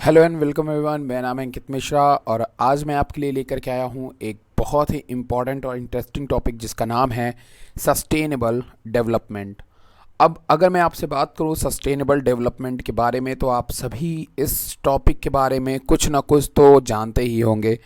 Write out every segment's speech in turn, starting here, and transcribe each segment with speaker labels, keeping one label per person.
Speaker 1: Hello and welcome everyone. मेरा नाम है अंकित मिश्रा और आज मैं आपके लिए लेकर के आया हूँ एक बहुत ही इम्पॉर्टेंट और इंटरेस्टिंग टॉपिक जिसका नाम है सस्टेनेबल डेवलपमेंट। अब अगर मैं आपसे बात करूँ सस्टेनेबल डेवलपमेंट के बारे में तो आप सभी इस टॉपिक के बारे में कुछ ना कुछ तो जानते ही होंगे,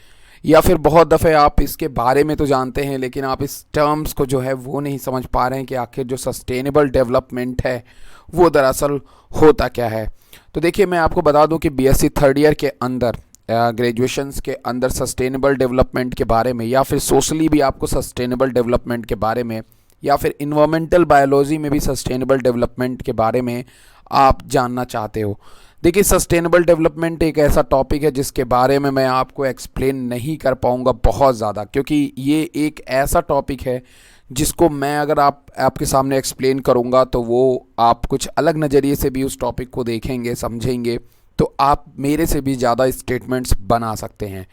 Speaker 1: या फिर बहुत दफ़े आप इसके बारे में तो जानते हैं लेकिन आप इस टर्म्स को जो है वो नहीं समझ पा रहे हैं कि आखिर जो सस्टेनेबल डेवलपमेंट है वो दरअसल होता क्या है। तो देखिए, मैं आपको बता दूं कि बीएससी थर्ड ईयर के अंदर ग्रेजुएशंस के अंदर सस्टेनेबल डेवलपमेंट के बारे में, या फिर सोशली भी आपको सस्टेनेबल डेवलपमेंट के बारे में, या फिर इन्वायरमेंटल बायोलॉजी में भी सस्टेनेबल डेवलपमेंट के बारे में आप जानना चाहते हो। देखिए, सस्टेनेबल डेवलपमेंट एक ऐसा टॉपिक है जिसके बारे में मैं आपको एक्सप्लेन नहीं कर पाऊंगा बहुत ज़्यादा, क्योंकि ये एक ऐसा टॉपिक है जिसको मैं अगर आपके सामने एक्सप्लेन करूंगा तो वो आप कुछ अलग नज़रिए से भी उस टॉपिक को देखेंगे, समझेंगे, तो आप मेरे से भी ज़्यादा स्टेटमेंट्स बना सकते हैं।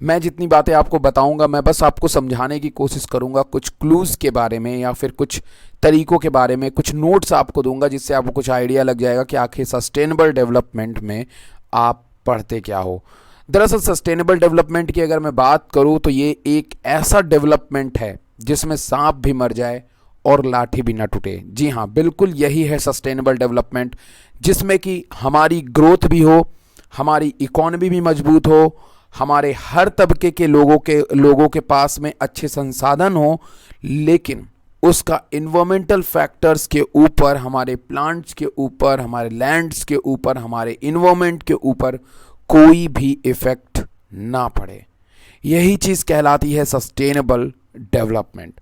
Speaker 1: मैं जितनी बातें आपको बताऊंगा मैं बस आपको समझाने की कोशिश करूंगा, कुछ क्लूज़ के बारे में या फिर कुछ तरीकों के बारे में, कुछ नोट्स आपको दूंगा जिससे आपको कुछ आइडिया लग जाएगा कि आखिर सस्टेनेबल डेवलपमेंट में आप पढ़ते क्या हो। दरअसल सस्टेनेबल डेवलपमेंट की अगर मैं बात करूं तो ये एक ऐसा डेवलपमेंट है जिसमें सांप भी मर जाए और लाठी भी ना टूटे। जी हाँ, बिल्कुल यही है सस्टेनेबल डेवलपमेंट, जिसमें कि हमारी ग्रोथ भी हो, हमारी इकोनॉमी भी मजबूत हो, हमारे हर तबके के लोगों के पास में अच्छे संसाधन हो, लेकिन उसका इन्वायरमेंटल फैक्टर्स के ऊपर, हमारे प्लांट्स के ऊपर, हमारे लैंड्स के ऊपर, हमारे इन्वायरमेंट के ऊपर कोई भी इफेक्ट ना पड़े। यही चीज़ कहलाती है सस्टेनेबल डेवलपमेंट।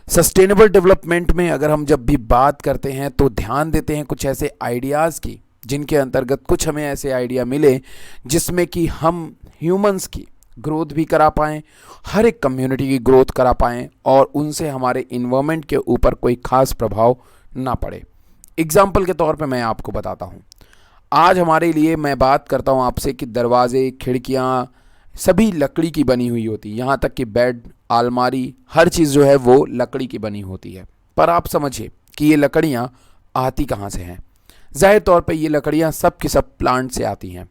Speaker 1: सस्टेनेबल डेवलपमेंट में अगर हम जब भी बात करते हैं तो ध्यान देते हैं कुछ ऐसे आइडियाज़ की जिनके अंतर्गत कुछ हमें ऐसे आइडिया मिले जिसमें कि हम ह्यूमंस की ग्रोथ भी करा पाएँ, हर एक कम्युनिटी की ग्रोथ करा पाएँ और उनसे हमारे इन्वायरमेंट के ऊपर कोई खास प्रभाव ना पड़े। एग्जाम्पल के तौर पे मैं आपको बताता हूँ। आज हमारे लिए मैं बात करता हूँ आपसे कि दरवाजे, खिड़कियाँ सभी लकड़ी की बनी हुई होती है, यहाँ तक कि बेड, अलमारी, हर चीज़ जो है वो लकड़ी की बनी होती है। पर आप समझिए कि ये लकड़ियाँ आती कहाँ से हैं। ज़ाहिर तौर पे ये लकड़ियाँ सब की सब प्लांट से आती हैं।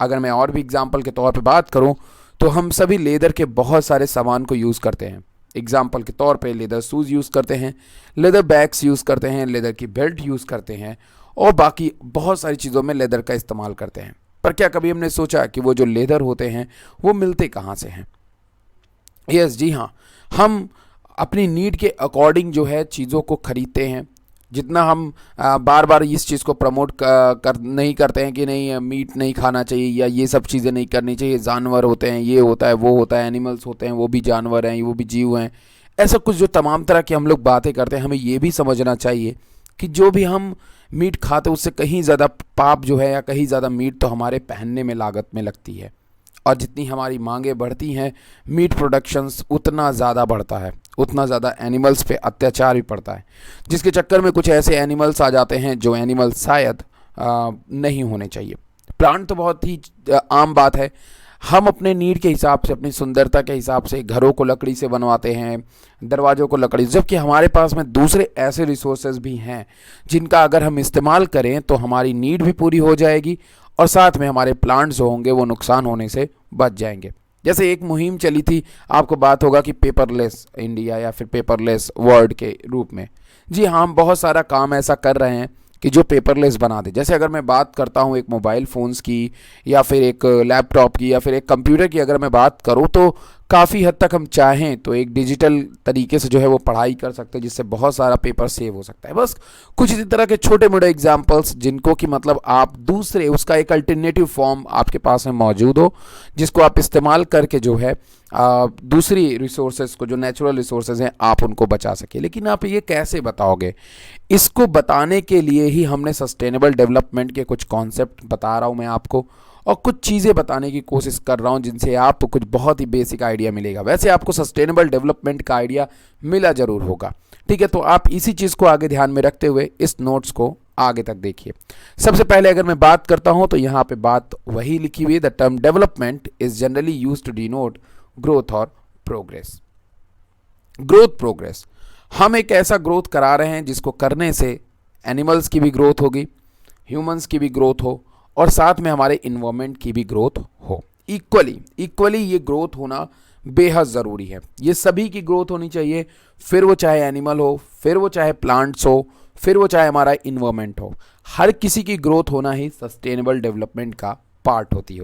Speaker 1: अगर मैं और भी एग्जाम्पल के तौर पे बात करूँ तो हम सभी लेदर के बहुत सारे सामान को यूज़ करते हैं। एग्जाम्पल के तौर पे लेदर शूज़ यूज़ करते हैं, लेदर बैग्स यूज़ करते हैं, लेदर की बेल्ट यूज़ करते हैं और बाकी बहुत सारी चीज़ों में लेदर का इस्तेमाल करते हैं। पर क्या कभी हमने सोचा कि वो जो लेदर होते हैं वो मिलते कहाँ से हैं? यस, जी हाँ, हम अपनी नीड के अकॉर्डिंग जो है चीज़ों को खरीदते हैं। जितना हम बार बार इस चीज़ को प्रमोट कर नहीं करते हैं कि नहीं मीट नहीं खाना चाहिए या ये सब चीज़ें नहीं करनी चाहिए, जानवर होते हैं, ये होता है, वो होता है, एनिमल्स होते हैं, वो भी जानवर हैं, वो भी जीव हैं, ऐसा कुछ जो तमाम तरह की हम लोग बातें करते हैं, हमें ये भी समझना चाहिए कि जो भी हम मीट खाते हैं उससे कहीं ज़्यादा पाप जो है या कहीं ज़्यादा मीट तो हमारे पहनने में लागत में लगती है। और जितनी हमारी मांगें बढ़ती हैं मीट प्रोडक्शंस उतना ज़्यादा बढ़ता है, उतना ज़्यादा एनिमल्स पे अत्याचार भी पड़ता है, जिसके चक्कर में कुछ ऐसे एनिमल्स आ जाते हैं जो एनिमल्स शायद नहीं होने चाहिए। प्लांट तो बहुत ही आम बात है। हम अपने नीड के हिसाब से, अपनी सुंदरता के हिसाब से घरों को लकड़ी से बनवाते हैं, दरवाज़ों को लकड़ी, जबकि हमारे पास में दूसरे ऐसे रिसोर्सेज भी हैं जिनका अगर हम इस्तेमाल करें तो हमारी नीड भी पूरी हो जाएगी और साथ में हमारे प्लांट्स जो होंगे वो नुकसान होने से बच जाएंगे। जैसे एक मुहिम चली थी, आपको बात होगा कि पेपरलेस इंडिया या फिर पेपरलेस वर्ल्ड के रूप में। जी हाँ, हम बहुत सारा काम ऐसा कर रहे हैं कि जो पेपरलेस बना दे। जैसे अगर मैं बात करता हूँ एक मोबाइल फ़ोन्स की या फिर एक लैपटॉप की या फिर एक कंप्यूटर की अगर मैं बात करूँ तो काफ़ी हद तक हम चाहें तो एक डिजिटल तरीके से जो है वो पढ़ाई कर सकते हैं जिससे बहुत सारा पेपर सेव हो सकता है। बस कुछ इसी तरह के छोटे मोटे एग्जांपल्स जिनको कि मतलब आप दूसरे उसका एक अल्टरनेटिव फॉर्म आपके पास में मौजूद हो जिसको आप इस्तेमाल करके जो है दूसरी रिसोर्सेज को, जो नेचुरल रिसोर्सेज हैं, आप उनको बचा सके। लेकिन आप ये कैसे बताओगे? इसको बताने के लिए ही हमने सस्टेनेबल डेवलपमेंट के कुछ कॉन्सेप्ट बता रहा हूँ मैं आपको और कुछ चीज़ें बताने की कोशिश कर रहा हूँ जिनसे आपको कुछ बहुत ही बेसिक आइडिया मिलेगा। वैसे आपको सस्टेनेबल डेवलपमेंट का आइडिया मिला ज़रूर होगा, ठीक है? तो आप इसी चीज़ को आगे ध्यान में रखते हुए इस नोट्स को आगे तक देखिए। सबसे पहले अगर मैं बात करता हूँ तो यहाँ पे बात वही लिखी हुई है, the term development is generally use to denote growth और प्रोग्रेस। ग्रोथ, प्रोग्रेस, हम एक ऐसा ग्रोथ करा रहे हैं जिसको करने से एनिमल्स की भी ग्रोथ होगी, ह्यूमंस की भी ग्रोथ हो और साथ में हमारे इन्वायरमेंट की भी ग्रोथ हो। इक्वली ये ग्रोथ होना बेहद ज़रूरी है। ये सभी की ग्रोथ होनी चाहिए, फिर वो चाहे एनिमल हो, फिर वो चाहे प्लांट्स हो, फिर वो चाहे हमारा इन्वायरमेंट हो। हर किसी की ग्रोथ होना ही सस्टेनेबल डेवलपमेंट का पार्ट होती।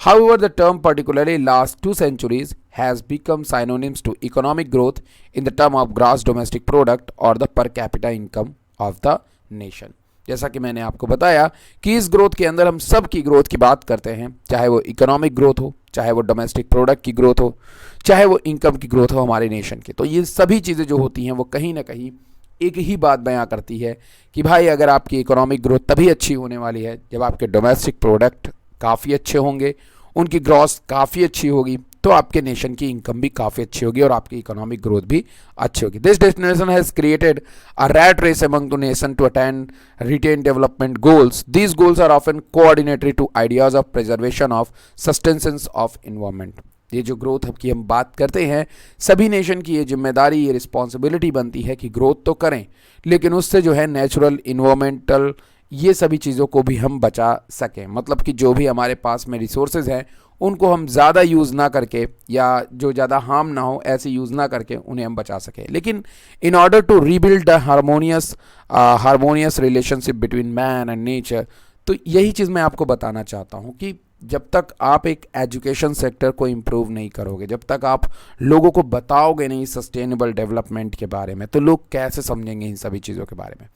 Speaker 1: However, the term particularly last 2 centuries has become synonyms to economic growth in the term of gross domestic product or the per capita income of the nation। जैसा कि मैंने आपको बताया कि इस ग्रोथ के अंदर हम सब की ग्रोथ की बात करते हैं, चाहे वो इकोनॉमिक ग्रोथ हो, चाहे वो डोमेस्टिक प्रोडक्ट की ग्रोथ हो, चाहे वो इनकम की ग्रोथ हो हमारे नेशन की। तो ये सभी चीज़ें जो होती हैं वो कहीं ना कहीं एक ही बात बयां करती है कि भाई अगर आपकी इकोनॉमिक ग्रोथ तभी अच्छी होने वाली है जब आपके डोमेस्टिक प्रोडक्ट काफ़ी अच्छे होंगे, उनकी ग्रॉस काफ़ी अच्छी होगी, तो आपके नेशन की इनकम भी काफ़ी अच्छी होगी और आपकी इकोनॉमिक ग्रोथ भी अच्छी होगी। This definition has created a rat race among the nation to attain retain development goals. These goals are often coordinatory to ideas of preservation of sustenance of environment. ये जो ग्रोथ की हम बात करते हैं, सभी नेशन की ये जिम्मेदारी, ये रिस्पॉन्सिबिलिटी बनती है कि ग्रोथ तो करें, लेकिन उससे जो है नेचुरल, इन्वायरमेंटल, ये सभी चीज़ों को भी हम बचा सकें। मतलब कि जो भी हमारे पास में रिसोर्सेज हैं उनको हम ज़्यादा यूज़ ना करके, या जो ज़्यादा हार्म ना हो ऐसे यूज़ ना करके उन्हें हम बचा सकें। लेकिन in order to rebuild the harmonious relationship between man and nature, तो यही चीज़ मैं आपको बताना चाहता हूँ कि जब तक आप एक एजुकेशन सेक्टर को इम्प्रूव नहीं करोगे, जब तक आप लोगों को बताओगे नहीं सस्टेनेबल डेवलपमेंट के बारे में, तो लोग कैसे समझेंगे इन सभी चीज़ों के बारे में।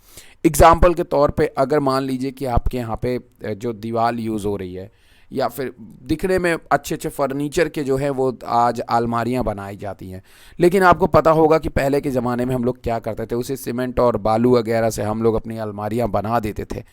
Speaker 1: एग्जाम्पल के तौर पे अगर मान लीजिए कि आपके यहाँ पे जो दीवार यूज़ हो रही है, या फिर दिखने में अच्छे अच्छे फर्नीचर के जो है वो आज अलमारियाँ बनाई जाती हैं, लेकिन आपको पता होगा कि पहले के ज़माने में हम लोग क्या करते थे, उसे सीमेंट और बालू वगैरह से हम लोग अपनी अलमारियाँ बना देते थे।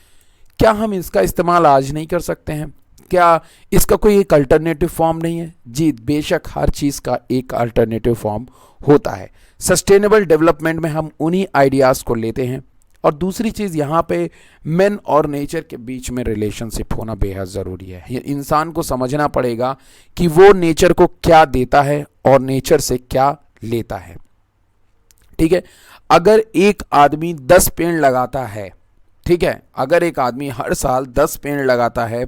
Speaker 1: क्या हम इसका इस्तेमाल आज नहीं कर सकते हैं? क्या इसका कोई एक अल्टरनेटिव फॉर्म नहीं है? जी बेशक, हर चीज़ का एक अल्टरनेटिव फॉर्म होता है। सस्टेनेबल डेवलपमेंट में हम उन्हीं आइडियाज़ को लेते हैं। और दूसरी चीज़, यहाँ पे मैन और नेचर के बीच में रिलेशनशिप होना बेहद ज़रूरी है। ये इंसान को समझना पड़ेगा कि वो नेचर को क्या देता है और नेचर से क्या लेता है। ठीक है, अगर एक आदमी 10 पेड़ लगाता है, ठीक है, अगर एक आदमी हर साल 10 पेड़ लगाता है,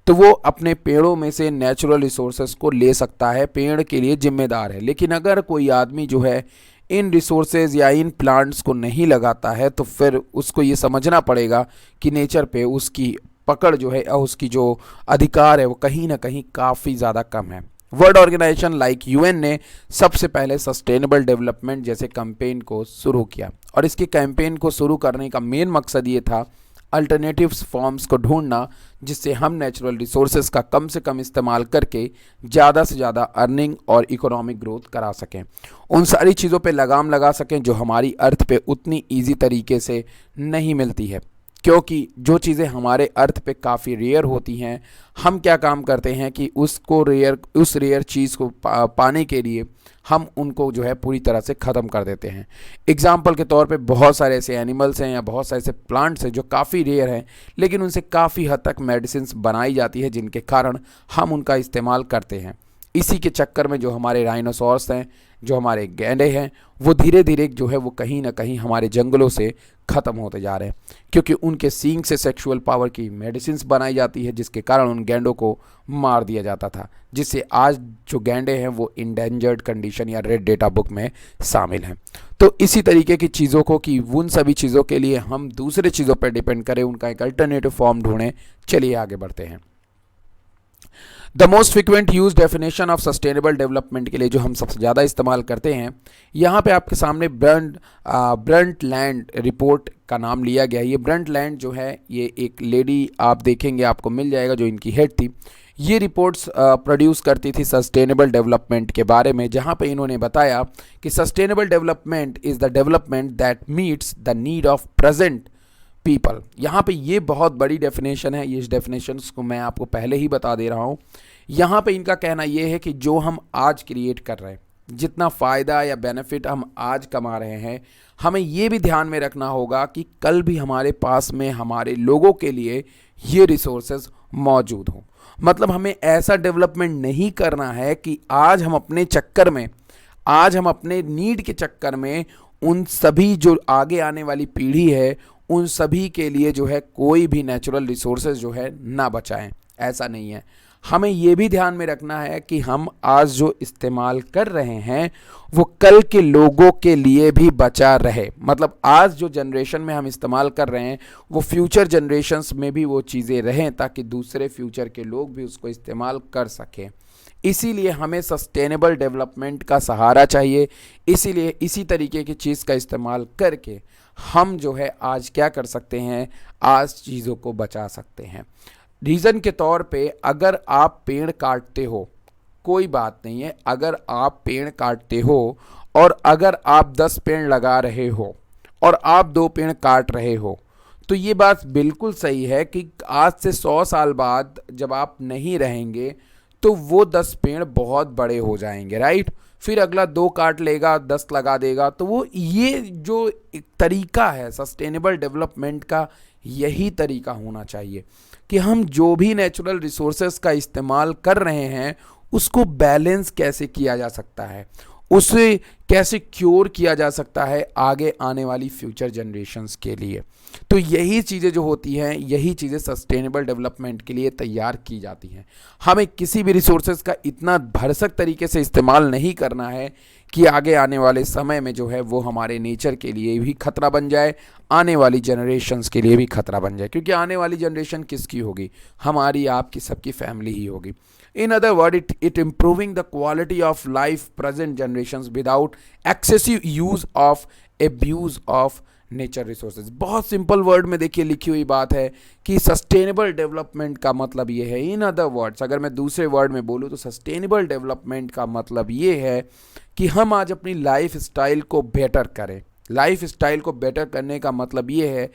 Speaker 1: तो वो अपने पेड़ों में से नेचुरल रिसोर्सेज को ले सकता है, पेड़ के लिए जिम्मेदार है। लेकिन अगर कोई आदमी जो है इन रिसोर्सेज या इन प्लांट्स को नहीं लगाता है, तो फिर उसको ये समझना पड़ेगा कि नेचर पे उसकी पकड़ जो है, उसकी जो अधिकार है, वो कहीं ना कहीं काफ़ी ज़्यादा कम है। वर्ल्ड ऑर्गेनाइजेशन लाइक यूएन ने सबसे पहले सस्टेनेबल डेवलपमेंट जैसे कैंपेन को शुरू किया, और इसके कैंपेन को शुरू करने का मेन मकसद ये था अल्टरनेटिव्स फॉर्म्स को ढूंढना, जिससे हम नेचुरल रिसोर्सेज का कम से कम इस्तेमाल करके ज़्यादा से ज़्यादा अर्निंग और इकोनॉमिक ग्रोथ करा सकें, उन सारी चीज़ों पे लगाम लगा सकें जो हमारी अर्थ पे उतनी ईजी तरीके से नहीं मिलती है। क्योंकि जो चीज़ें हमारे अर्थ पे काफ़ी रेयर होती हैं, हम क्या काम करते हैं कि उस रेयर चीज़ को पाने के लिए हम उनको जो है पूरी तरह से ख़त्म कर देते हैं। एग्जाम्पल के तौर पे बहुत सारे ऐसे एनिमल्स हैं या बहुत सारे ऐसे प्लांट्स हैं जो काफ़ी रेयर हैं, लेकिन उनसे काफ़ी हद तक मेडिसिन्स बनाई जाती है, जिनके कारण हम उनका इस्तेमाल करते हैं। इसी के चक्कर में जो हमारे डायनासोर्स हैं, जो हमारे गैंडे हैं, वो धीरे धीरे जो है वो कहीं ना कहीं हमारे जंगलों से ख़त्म होते जा रहे हैं, क्योंकि उनके सींग से सेक्सुअल पावर की मेडिसिन्स बनाई जाती है, जिसके कारण उन गैंडों को मार दिया जाता था, जिससे आज जो गैंडे हैं वो इंडेंजर्ड कंडीशन या रेड डेटा बुक में शामिल हैं। तो इसी तरीके की चीज़ों को, कि उन सभी चीज़ों के लिए हम दूसरे चीज़ों पर डिपेंड करें, उनका एक अल्टरनेटिव फॉर्म ढूंढें। चलिए आगे बढ़ते हैं। The most frequent use definition of sustainable development के लिए जो हम सबसे ज़्यादा इस्तेमाल करते हैं, यहाँ पे आपके सामने ब्रंटलैंड रिपोर्ट का नाम लिया गया है। ये ब्रंटलैंड जो है, ये एक लेडी आप देखेंगे आपको मिल जाएगा जो इनकी हेड थी। ये रिपोर्ट्स प्रोड्यूस करती थी सस्टेनेबल डेवलपमेंट के बारे में, जहाँ पे इन्होंने बताया कि sustainable development is the development that meets the need of present people. यहाँ पे ये बहुत बड़ी डेफिनेशन है, इस डेफिनेशन को मैं आपको पहले ही बता दे रहा हूँ। यहाँ पे इनका कहना ये है कि जो हम आज क्रिएट कर रहे हैं, जितना फ़ायदा या बेनिफिट हम आज कमा रहे हैं, हमें ये भी ध्यान में रखना होगा कि कल भी हमारे पास में हमारे लोगों के लिए ये रिसोर्सेज मौजूद हों। मतलब हमें ऐसा डेवलपमेंट नहीं करना है कि आज हम अपने चक्कर में, आज हम अपने नीड के चक्कर में उन सभी जो आगे आने वाली पीढ़ी है उन सभी के लिए जो है कोई भी नेचुरल रिसोर्सेज जो है ना बचाएं, ऐसा नहीं है। हमें ये भी ध्यान में रखना है कि हम आज जो इस्तेमाल कर रहे हैं वो कल के लोगों के लिए भी बचा रहे। मतलब आज जो जनरेशन में हम इस्तेमाल कर रहे हैं वो फ्यूचर जनरेशन्स में भी वो चीज़ें रहें, ताकि दूसरे फ्यूचर के लोग भी उसको इस्तेमाल कर सकें। इसीलिए हमें सस्टेनेबल डेवलपमेंट का सहारा चाहिए। इसीलिए इसी तरीके की चीज़ का इस्तेमाल करके हम जो है आज क्या कर सकते हैं, आज चीज़ों को बचा सकते हैं। रीज़न के तौर पे अगर आप पेड़ काटते हो, कोई बात नहीं है, अगर आप पेड़ काटते हो और अगर आप 10 पेड़ लगा रहे हो और आप 2 पेड़ काट रहे हो, तो ये बात बिल्कुल सही है कि आज से 100 साल बाद जब आप नहीं रहेंगे तो वो 10 पेड़ बहुत बड़े हो जाएंगे, राइट। फिर अगला 2 काट लेगा, 10 लगा देगा। तो वो ये जो एक तरीका है सस्टेनेबल डेवलपमेंट का, यही तरीका होना चाहिए कि हम जो भी नेचुरल रिसोर्सेज का इस्तेमाल कर रहे हैं उसको बैलेंस कैसे किया जा सकता है, उसे कैसे क्योर किया जा सकता है आगे आने वाली फ्यूचर जनरेशन्स के लिए। तो यही चीज़ें जो होती हैं, यही चीज़ें सस्टेनेबल डेवलपमेंट के लिए तैयार की जाती हैं। हमें किसी भी रिसोर्सेज का इतना भरसक तरीके से इस्तेमाल नहीं करना है कि आगे आने वाले समय में जो है वो हमारे नेचर के लिए भी खतरा बन जाए, आने वाली जनरेशन्स के लिए भी खतरा बन जाए। क्योंकि आने वाली जनरेशन किसकी होगी, हमारी, आपकी, सबकी फैमिली ही होगी। In other words, it improving the quality of life present generations without excessive use of abuse of nature resources. बहुत सिंपल वर्ड में देखिए लिखी हुई बात है कि सस्टेनेबल डेवलपमेंट का मतलब ये है, इन अदर वर्ड्स अगर मैं दूसरे वर्ड में बोलूँ तो सस्टेनेबल डेवलपमेंट का मतलब ये है कि हम आज अपनी लाइफ स्टाइल को बेटर करें। लाइफ स्टाइल को बेटर करने का मतलब ये है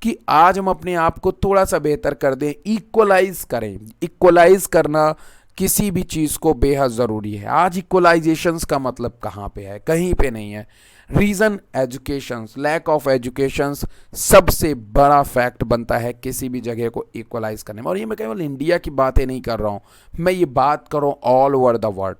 Speaker 1: कि आज हम अपने आप को थोड़ा सा बेहतर कर दें, इक्वलाइज करें। इक्वलाइज करना किसी भी चीज़ को बेहद ज़रूरी है। आज इक्वलाइजेशंस का मतलब कहाँ पे है, कहीं पे नहीं है। Reason educations, lack of educations सबसे बड़ा फैक्ट बनता है किसी भी जगह को इक्वलाइज करने में। और ये मैं केवल इंडिया की बातें नहीं कर रहा हूँ, मैं ये बात कर रहा हूँ all over the world.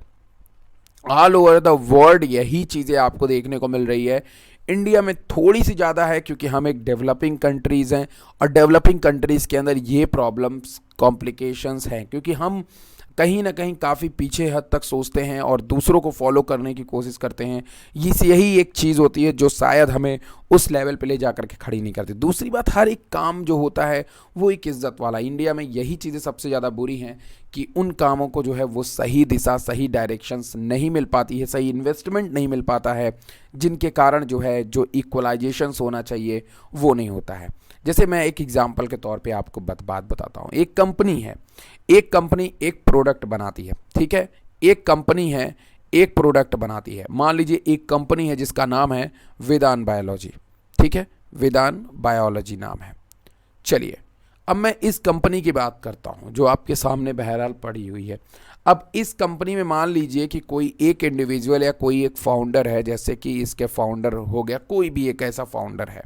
Speaker 1: All over the world यही चीज़ें आपको देखने को मिल रही है। इंडिया में थोड़ी सी ज़्यादा है क्योंकि हम एक डेवलपिंग कंट्रीज़ हैं और डेवलपिंग कंट्रीज़ के अंदर ये प्रॉब्लम्स, कॉम्प्लिकेशंस हैं क्योंकि हम कहीं ना कहीं काफ़ी पीछे हद तक सोचते हैं और दूसरों को फॉलो करने की कोशिश करते हैं। यही एक चीज़ होती है जो शायद हमें उस लेवल पे ले जा कर के खड़ी नहीं करती। दूसरी बात, हर एक काम जो होता है वो एक इज़्ज़त वाला। इंडिया में यही चीज़ें सबसे ज़्यादा बुरी हैं कि उन कामों को जो है वो सही दिशा, सही डायरेक्शंस नहीं मिल पाती है, सही इन्वेस्टमेंट नहीं मिल पाता है, जिनके कारण जो है जो इक्वलाइजेशंस होना चाहिए वो नहीं होता है। जैसे मैं एक एग्जांपल के तौर पे आपको बात बताता हूँ। एक कंपनी है, एक कंपनी एक प्रोडक्ट बनाती है, ठीक है। एक कंपनी है, एक प्रोडक्ट बनाती है। मान लीजिए एक कंपनी है जिसका नाम है वेदांत बायोलॉजी, ठीक है, वेदांत बायोलॉजी नाम है। चलिए अब मैं इस कंपनी की बात करता हूँ जो आपके सामने बहरहाल पड़ी हुई है। अब इस कंपनी में मान लीजिए कि कोई एक इंडिविजुअल या कोई एक फाउंडर है, जैसे कि इसके फाउंडर हो गया, कोई भी एक ऐसा फाउंडर है,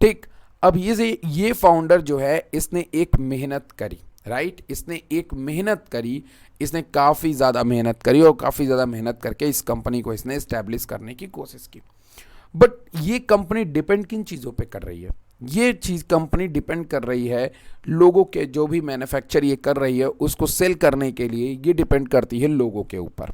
Speaker 1: ठीक। अब ये फाउंडर जो है इसने एक मेहनत करी, राइट, इसने एक मेहनत करी, इसने काफ़ी ज़्यादा मेहनत करी और काफ़ी ज़्यादा मेहनत करके इस कंपनी को इसने इस्टेब्लिश करने की कोशिश की। बट ये कंपनी डिपेंड किन चीज़ों पे कर रही है? ये चीज़ कंपनी डिपेंड कर रही है लोगों के, जो भी मैन्युफैक्चर ये कर रही है उसको सेल करने के लिए ये डिपेंड करती है लोगों के ऊपर।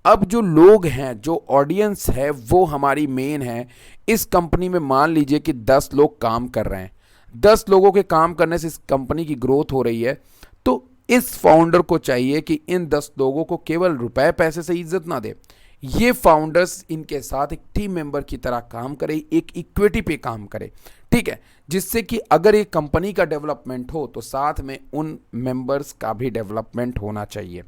Speaker 1: अब जो लोग हैं, जो ऑडियंस है वो हमारी मेन है। इस कंपनी में मान लीजिए कि 10 लोग काम कर रहे हैं, 10 लोगों के काम करने से इस कंपनी की ग्रोथ हो रही है। तो इस फाउंडर को चाहिए कि इन 10 लोगों को केवल रुपए पैसे से इज्जत ना दे, ये फाउंडर्स इनके साथ एक टीम मेंबर की तरह काम करे, एक इक्विटी पे काम करे, ठीक है, जिससे कि अगर एक कंपनी का डेवलपमेंट हो तो साथ में उन मेंबर्स का भी डेवलपमेंट होना चाहिए।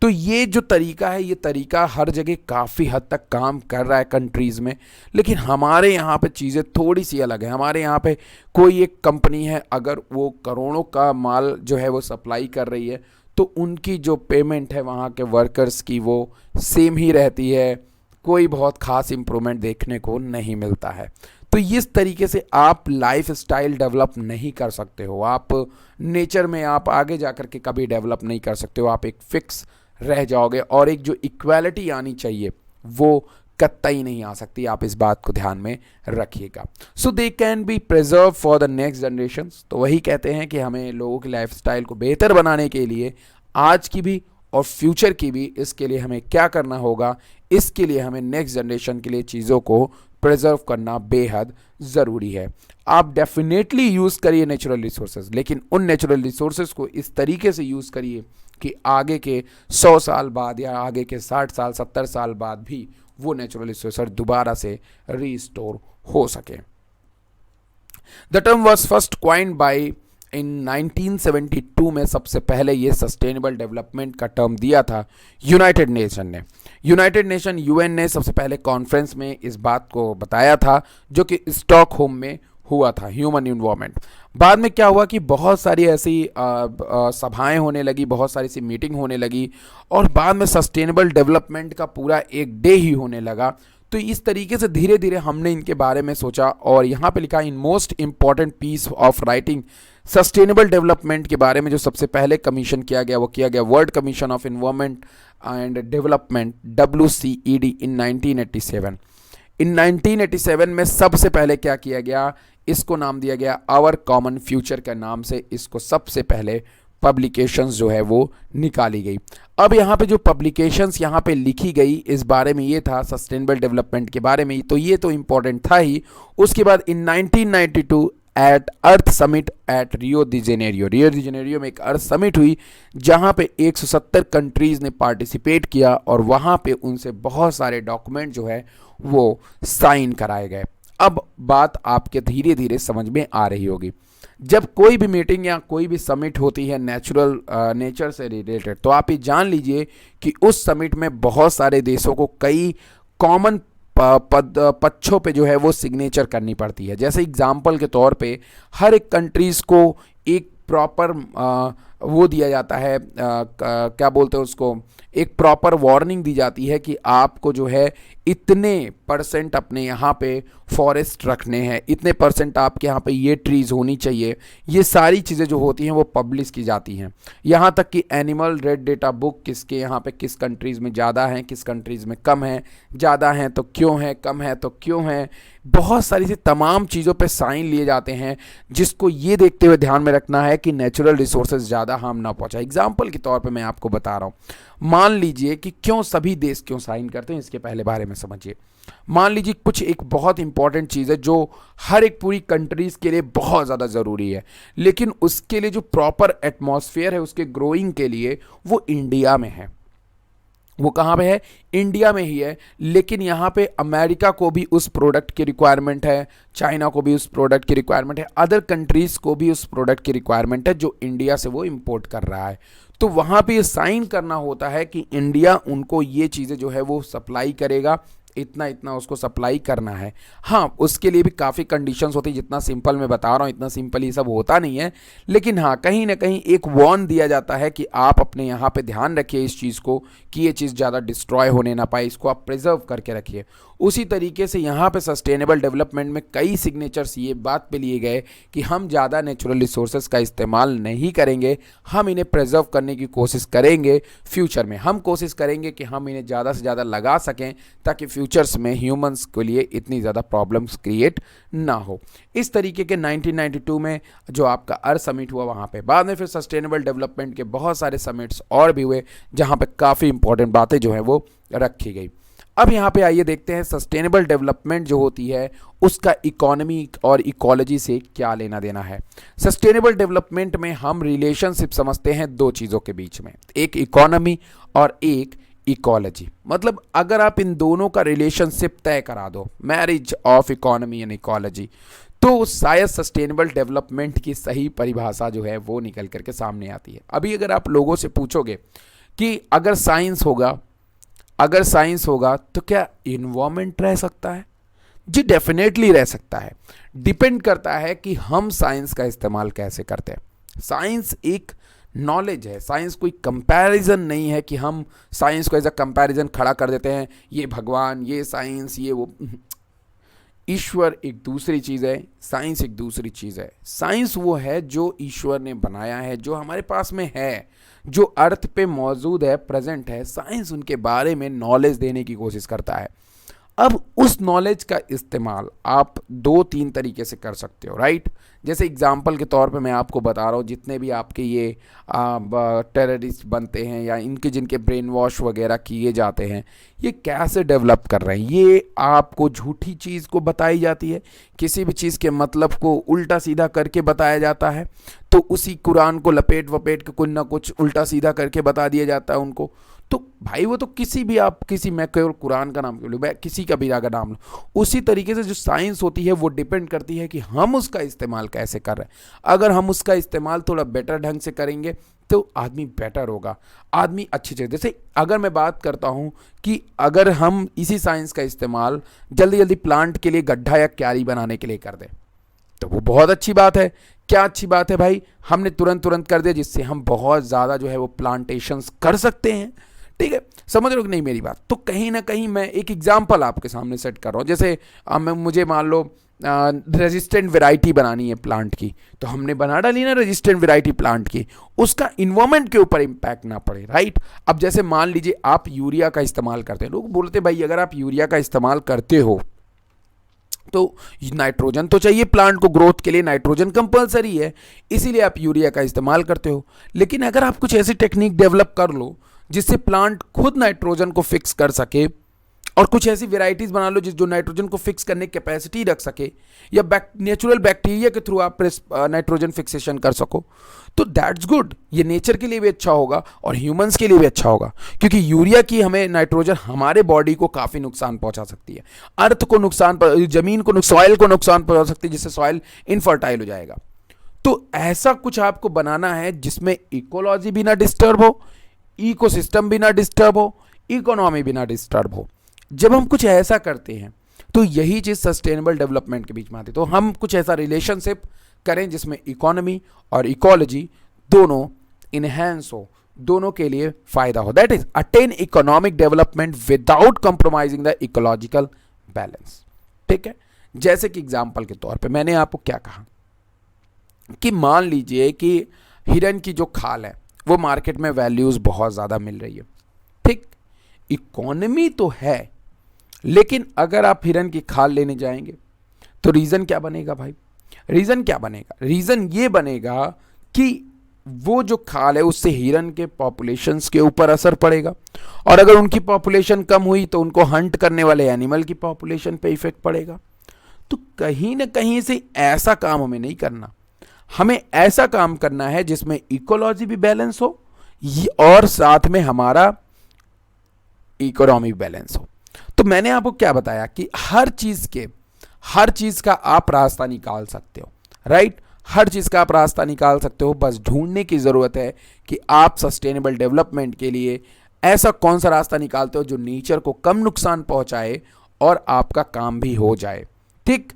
Speaker 1: तो ये जो तरीका है, ये तरीका हर जगह काफ़ी हद तक काम कर रहा है कंट्रीज़ में, लेकिन हमारे यहाँ पे चीज़ें थोड़ी सी अलग है। हमारे यहाँ पे कोई एक कंपनी है, अगर वो करोड़ों का माल जो है वो सप्लाई कर रही है तो उनकी जो पेमेंट है वहाँ के वर्कर्स की वो सेम ही रहती है, कोई बहुत ख़ास इम्प्रूवमेंट देखने को नहीं मिलता है। तो इस तरीके से आप लाइफ स्टाइल डेवलप नहीं कर सकते हो, आप नेचर में आप आगे जा कर के कभी डेवलप नहीं कर सकते हो, आप एक फिक्स रह जाओगे। और एक जो इक्वालिटी आनी चाहिए वो कतई नहीं आ सकती, आप इस बात को ध्यान में रखिएगा। So they can be preserve for the next generation. तो वही कहते हैं कि हमें लोगों की लाइफस्टाइल को बेहतर बनाने के लिए आज की भी और फ्यूचर की भी, इसके लिए हमें क्या करना होगा, इसके लिए हमें नेक्स्ट जनरेशन के लिए चीज़ों को प्रिजर्व करना बेहद ज़रूरी है। आप डेफिनेटली यूज़ करिए नेचुरल रिसोर्सेज, लेकिन उन नेचुरल रिसोर्सेज को इस तरीके से यूज़ करिए कि आगे के 100 साल बाद या आगे के 60 साल 70 साल बाद भी वो नेचुरल रिसोर्सेज दोबारा से रीस्टोर हो सके। The term was first coined by in 1972 में सबसे पहले ये सस्टेनेबल डेवलपमेंट का टर्म दिया था यूनाइटेड नेशन ने। यूनाइटेड नेशन यूएन ने सबसे पहले कॉन्फ्रेंस में इस बात को बताया था, जो कि स्टॉकहोम में हुआ था, ह्यूमन इन्वॉल्वमेंट। बाद में क्या हुआ कि बहुत सारी ऐसी सभाएं होने लगी, बहुत सारी सी मीटिंग होने लगी, और बाद में सस्टेनेबल डेवलपमेंट का पूरा एक डे ही होने लगा। तो इस तरीके से धीरे धीरे हमने इनके बारे में सोचा, और यहाँ पे लिखा in most important piece of writing sustainable development के बारे में जो सबसे पहले कमीशन किया गया वो किया गया world commission of environment and development WCED इन 1987। इन 1987 में सबसे पहले क्या किया गया, इसको नाम दिया गया आवर कॉमन फ्यूचर के नाम से, इसको सबसे पहले पब्लिकेशंस जो है वो निकाली गई। अब यहाँ पे जो पब्लिकेशंस यहाँ पे लिखी गई इस बारे में ये था सस्टेनेबल डेवलपमेंट के बारे में, तो ये तो इम्पोर्टेंट था ही। उसके बाद इन 1992 एट अर्थ समिट एट रियो दी जेनेरियो में एक अर्थ समिट हुई, जहाँ पे 170 कंट्रीज़ ने पार्टिसिपेट किया, और वहाँ पे उनसे बहुत सारे डॉक्यूमेंट जो है वो साइन कराए गए। अब बात आपके धीरे धीरे समझ में आ रही होगी, जब कोई भी मीटिंग या कोई भी समिट होती है नेचर से रिलेटेड, तो आप ये जान लीजिए कि उस समिट में बहुत सारे देशों को कई कॉमन पक्षों पे जो है वो सिग्नेचर करनी पड़ती है। जैसे एग्जाम्पल के तौर पे हर एक कंट्रीज़ को एक प्रॉपर वो दिया जाता है, क्या बोलते हैं उसको, एक प्रॉपर वार्निंग दी जाती है कि आपको जो है इतने % अपने यहाँ पे फॉरेस्ट रखने हैं, इतने % आपके यहाँ पे ये ट्रीज़ होनी चाहिए। ये सारी चीज़ें जो होती हैं वो पब्लिश की जाती हैं, यहाँ तक कि एनिमल रेड डेटा बुक किसके यहाँ पे किस कंट्रीज़ में ज़्यादा हैं, किस कंट्रीज़ में कम है, ज़्यादा हैं तो क्यों है, कम है तो क्यों है, बहुत सारी सी तमाम चीज़ों पे साइन लिए जाते हैं, जिसको ये देखते हुए ध्यान में रखना है कि नेचुरल रिसोर्सेज ज़्यादा हार्म ना पहुँचाए। एग्जाम्पल के तौर पे मैं आपको बता रहा हूँ, मान लीजिए कि क्यों सभी देश क्यों साइन करते हैं, इसके पहले बारे में समझिए। मान लीजिए कुछ एक बहुत इंपॉर्टेंट चीज़ है जो हर एक पूरी कंट्रीज़ के लिए बहुत ज़्यादा ज़रूरी है, लेकिन उसके लिए जो प्रॉपर एटमॉस्फेयर है उसके ग्रोइंग के लिए वो इंडिया में है। वो कहाँ पे है, इंडिया में ही है, लेकिन यहाँ पे अमेरिका को भी उस प्रोडक्ट की रिक्वायरमेंट है, चाइना को भी उस प्रोडक्ट की रिक्वायरमेंट है, अदर कंट्रीज़ को भी उस प्रोडक्ट की रिक्वायरमेंट है जो इंडिया से वो इंपोर्ट कर रहा है। तो वहाँ पे ये साइन करना होता है कि इंडिया उनको ये चीज़ें जो है वो सप्लाई करेगा, इतना इतना उसको सप्लाई करना है। हाँ, उसके लिए भी काफ़ी कंडीशंस होती है, जितना सिंपल मैं बता रहा हूँ इतना सिंपल ये सब होता नहीं है, लेकिन हाँ कहीं ना कहीं एक वार्न दिया जाता है कि आप अपने यहाँ पे ध्यान रखिए इस चीज़ को कि ये चीज़ ज़्यादा डिस्ट्रॉय होने ना पाए, इसको आप प्रिजर्व करके रखिए। उसी तरीके से यहाँ पे सस्टेनेबल डेवलपमेंट में कई सिग्नेचर्स ये बात पे लिए गए कि हम ज़्यादा नेचुरल रिसोर्सेज का इस्तेमाल नहीं करेंगे, हम इन्हें प्रिजर्व करने की कोशिश करेंगे। फ्यूचर में हम कोशिश करेंगे कि हम इन्हें ज़्यादा से ज़्यादा लगा सकें ताकि फ्यूचर्स में ह्यूमंस के लिए इतनी ज़्यादा प्रॉब्लम्स क्रिएट ना हो। इस तरीके के 1992 में जो आपका अर्थ समिट हुआ वहाँ पे, बाद में फिर सस्टेनेबल डेवलपमेंट के बहुत सारे समिट्स और भी हुए जहाँ पे काफ़ी इंपॉर्टेंट बातें जो हैं वो रखी गई। अब यहाँ पे आइए देखते हैं सस्टेनेबल डेवलपमेंट जो होती है उसका इकोनॉमी और इकोलॉजी से क्या लेना देना है। सस्टेनेबल डेवलपमेंट में हम रिलेशनशिप समझते हैं दो चीज़ों के बीच में, एक इकोनॉमी और एक इकोलॉजी। मतलब अगर आप इन दोनों का रिलेशनशिप तय करा दो, marriage of economy and ecology, तो शायद सस्टेनेबल डेवलपमेंट की सही परिभाषा जो है वो निकल करके सामने आती है। अभी अगर आप लोगों से पूछोगे कि अगर साइंस होगा तो क्या इन्वायरमेंट रह सकता है? जी डेफिनेटली रह सकता है। डिपेंड करता है कि हम साइंस का इस्तेमाल कैसे करते हैं। साइंस एक नॉलेज है, साइंस कोई कंपैरिजन नहीं है कि हम साइंस को एज अ कंपैरिजन खड़ा कर देते हैं, ये भगवान, ये साइंस, ये वो। ईश्वर एक दूसरी चीज़ है, साइंस एक दूसरी चीज़ है। साइंस वो है जो ईश्वर ने बनाया है, जो हमारे पास में है, जो अर्थ पे मौजूद है, प्रेजेंट है। साइंस उनके बारे में नॉलेज देने की कोशिश करता है। अब उस नॉलेज का इस्तेमाल आप 2-3 तरीके से कर सकते हो, राइट। जैसे एग्जाम्पल के तौर पे मैं आपको बता रहा हूँ, जितने भी आपके ये टेररिस्ट बनते हैं या इनके जिनके ब्रेन वॉश वगैरह किए जाते हैं, ये कैसे डेवलप कर रहे हैं। ये आपको झूठी चीज़ को बताई जाती है, किसी भी चीज़ के मतलब को उल्टा सीधा करके बताया जाता है, तो उसी कुरान को लपेट वपेट के कुछ ना कुछ उल्टा सीधा करके बता दिया जाता है उनको। तो भाई वो तो किसी भी, आप किसी, मैं केवल कुरान का नाम क्यों लूँ, मैं किसी का भी अगर नाम लूँ, उसी तरीके से जो साइंस होती है वो डिपेंड करती है कि हम उसका इस्तेमाल कैसे कर रहे हैं। अगर हम उसका इस्तेमाल थोड़ा बेटर ढंग से करेंगे तो आदमी बेटर होगा, आदमी अच्छी चीज़। जैसे अगर मैं बात करता हूँ कि अगर हम इसी साइंस का इस्तेमाल जल्दी जल्दी प्लांट के लिए गड्ढा या क्यारी बनाने के लिए कर दें तो वो बहुत अच्छी बात है। क्या अच्छी बात है भाई, हमने तुरंत कर दिया, जिससे हम बहुत ज़्यादा जो है वो प्लांटेशंस कर सकते हैं। ठीक है, समझ रहे हो कि नहीं मेरी बात। तो कहीं ना कहीं मैं एक एग्जांपल आपके सामने सेट कर रहा हूँ। जैसे मुझे मान लो रेजिस्टेंट वैरायटी बनानी है प्लांट की, तो हमने बना डाली ना रेजिस्टेंट वैरायटी प्लांट की, उसका इन्वायरमेंट के ऊपर इम्पैक्ट ना पड़े, राइट। अब जैसे मान लीजिए आप यूरिया का इस्तेमाल करते हैं, लोग बोलते भाई अगर आप यूरिया का इस्तेमाल करते हो तो नाइट्रोजन तो चाहिए प्लांट को ग्रोथ के लिए, नाइट्रोजन कंपलसरी है, इसीलिए आप यूरिया का इस्तेमाल करते हो। लेकिन अगर आप कुछ ऐसी टेक्निक डेवलप कर लो जिससे प्लांट खुद नाइट्रोजन को फिक्स कर सके, और कुछ ऐसी वेराइटीज बना लो जो नाइट्रोजन को फिक्स करने की कैपेसिटी रख सके, या नेचुरल बैक्टीरिया के थ्रू आप नाइट्रोजन फिक्सेशन कर सको, तो दैट्स गुड। ये नेचर के लिए भी अच्छा होगा और ह्यूमंस के लिए भी अच्छा होगा, क्योंकि यूरिया की हमें नाइट्रोजन हमारे बॉडी को काफ़ी नुकसान पहुंचा सकती है, अर्थ को नुकसान, जमीन को, सॉइल को नुकसान पहुंचा सकती है, जिससे सॉइल इनफर्टाइल हो जाएगा। तो ऐसा कुछ आपको बनाना है जिसमें इकोलॉजी भी ना डिस्टर्ब हो, इकोसिस्टम भी ना डिस्टर्ब हो, इकोनॉमी भी ना डिस्टर्ब हो। जब हम कुछ ऐसा करते हैं तो यही चीज़ सस्टेनेबल डेवलपमेंट के बीच में आती है। तो हम कुछ ऐसा रिलेशनशिप करें जिसमें इकोनॉमी और इकोलॉजी दोनों इनहेंस हो, दोनों के लिए फायदा हो। That is attain economic development without compromising the ecological balance. ठीक है, जैसे कि एग्जाम्पल के तौर पे मैंने आपको क्या कहा कि मान लीजिए कि हिरन की जो खाल है वो मार्केट में वैल्यूज बहुत ज़्यादा मिल रही है, ठीक, इकोनॉमी तो है, लेकिन अगर आप हिरन की खाल लेने जाएंगे तो रीज़न क्या बनेगा भाई? रीज़न क्या बनेगा? रीज़न ये बनेगा कि वो जो खाल है उससे हिरन के पॉपुलेशंस के ऊपर असर पड़ेगा, और अगर उनकी पॉपुलेशन कम हुई तो उनको हंट करने वाले एनिमल की पॉपुलेशन पे इफेक्ट पड़ेगा। तो कहीं ना कहीं से ऐसा काम हमें नहीं करना, हमें ऐसा काम करना है जिसमें इकोलॉजी भी बैलेंस हो और साथ में हमारा इकोनॉमी बैलेंस हो। तो मैंने आपको क्या बताया कि हर चीज का आप रास्ता निकाल सकते हो, राइट। हर चीज का आप रास्ता निकाल सकते हो, बस ढूंढने की जरूरत है कि आप सस्टेनेबल डेवलपमेंट के लिए ऐसा कौन सा रास्ता निकालते हो जो नेचर को कम नुकसान पहुंचाए और आपका काम भी हो जाए, ठीक।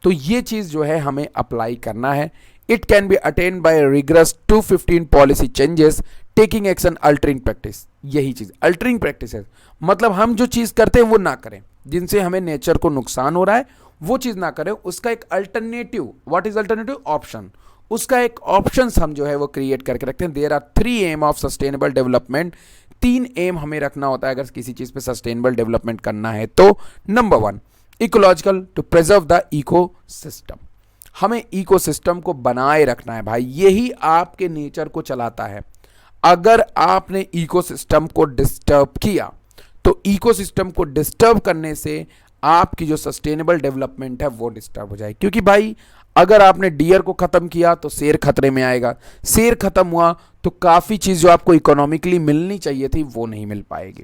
Speaker 1: तो ये चीज जो है हमें अप्लाई करना है। It can be attain bye rigorous 215 policy changes taking action altering practice. यही चीज अल्टरिंग प्रैक्टिस है, मतलब हम जो चीज करते हैं वो ना करें जिनसे हमें नेचर को नुकसान हो रहा है, वो चीज ना करें, उसका एक alternative, what is alternative? Option, उसका एक ऑप्शन हम जो है वो क्रिएट करके रखते हैं। There are 3 M of sustainable development. 3 M हमें रखना होता है अगर किसी चीज पे सस्टेनेबल डेवलपमेंट करना है। तो number 1 ecological, to preserve the ecosystem, हमें इकोसिस्टम को बनाए रखना है भाई, यही आपके नेचर को चलाता है। अगर आपने इकोसिस्टम को डिस्टर्ब किया तो इकोसिस्टम को डिस्टर्ब करने से आपकी जो सस्टेनेबल डेवलपमेंट है वो डिस्टर्ब हो जाएगी। क्योंकि भाई अगर आपने डियर को खत्म किया तो शेर खतरे में आएगा, शेर खत्म हुआ तो काफी चीज जो आपको इकोनॉमिकली मिलनी चाहिए थी वो नहीं मिल पाएगी,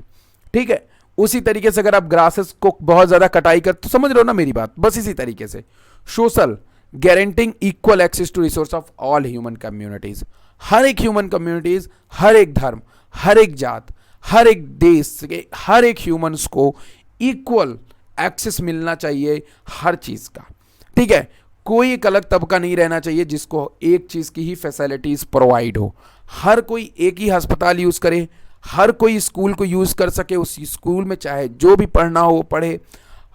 Speaker 1: ठीक है। उसी तरीके से अगर आप ग्रासेस को बहुत ज्यादा कटाई कर, तो समझ रहे हो ना मेरी बात। बस इसी तरीके से social, guaranteeing equal access to resource of all human communities, हर एक ह्यूमन कम्युनिटीज, हर एक धर्म, हर एक जात, हर एक देश के हर एक ह्यूमंस को इक्वल एक्सेस मिलना चाहिए हर चीज का, ठीक है। कोई एक अलग तबका नहीं रहना चाहिए जिसको एक चीज की ही फैसिलिटीज प्रोवाइड हो। हर कोई एक ही अस्पताल यूज करे, हर कोई स्कूल को यूज कर सके, उस स्कूल में चाहे जो भी पढ़ना हो वो पढ़े,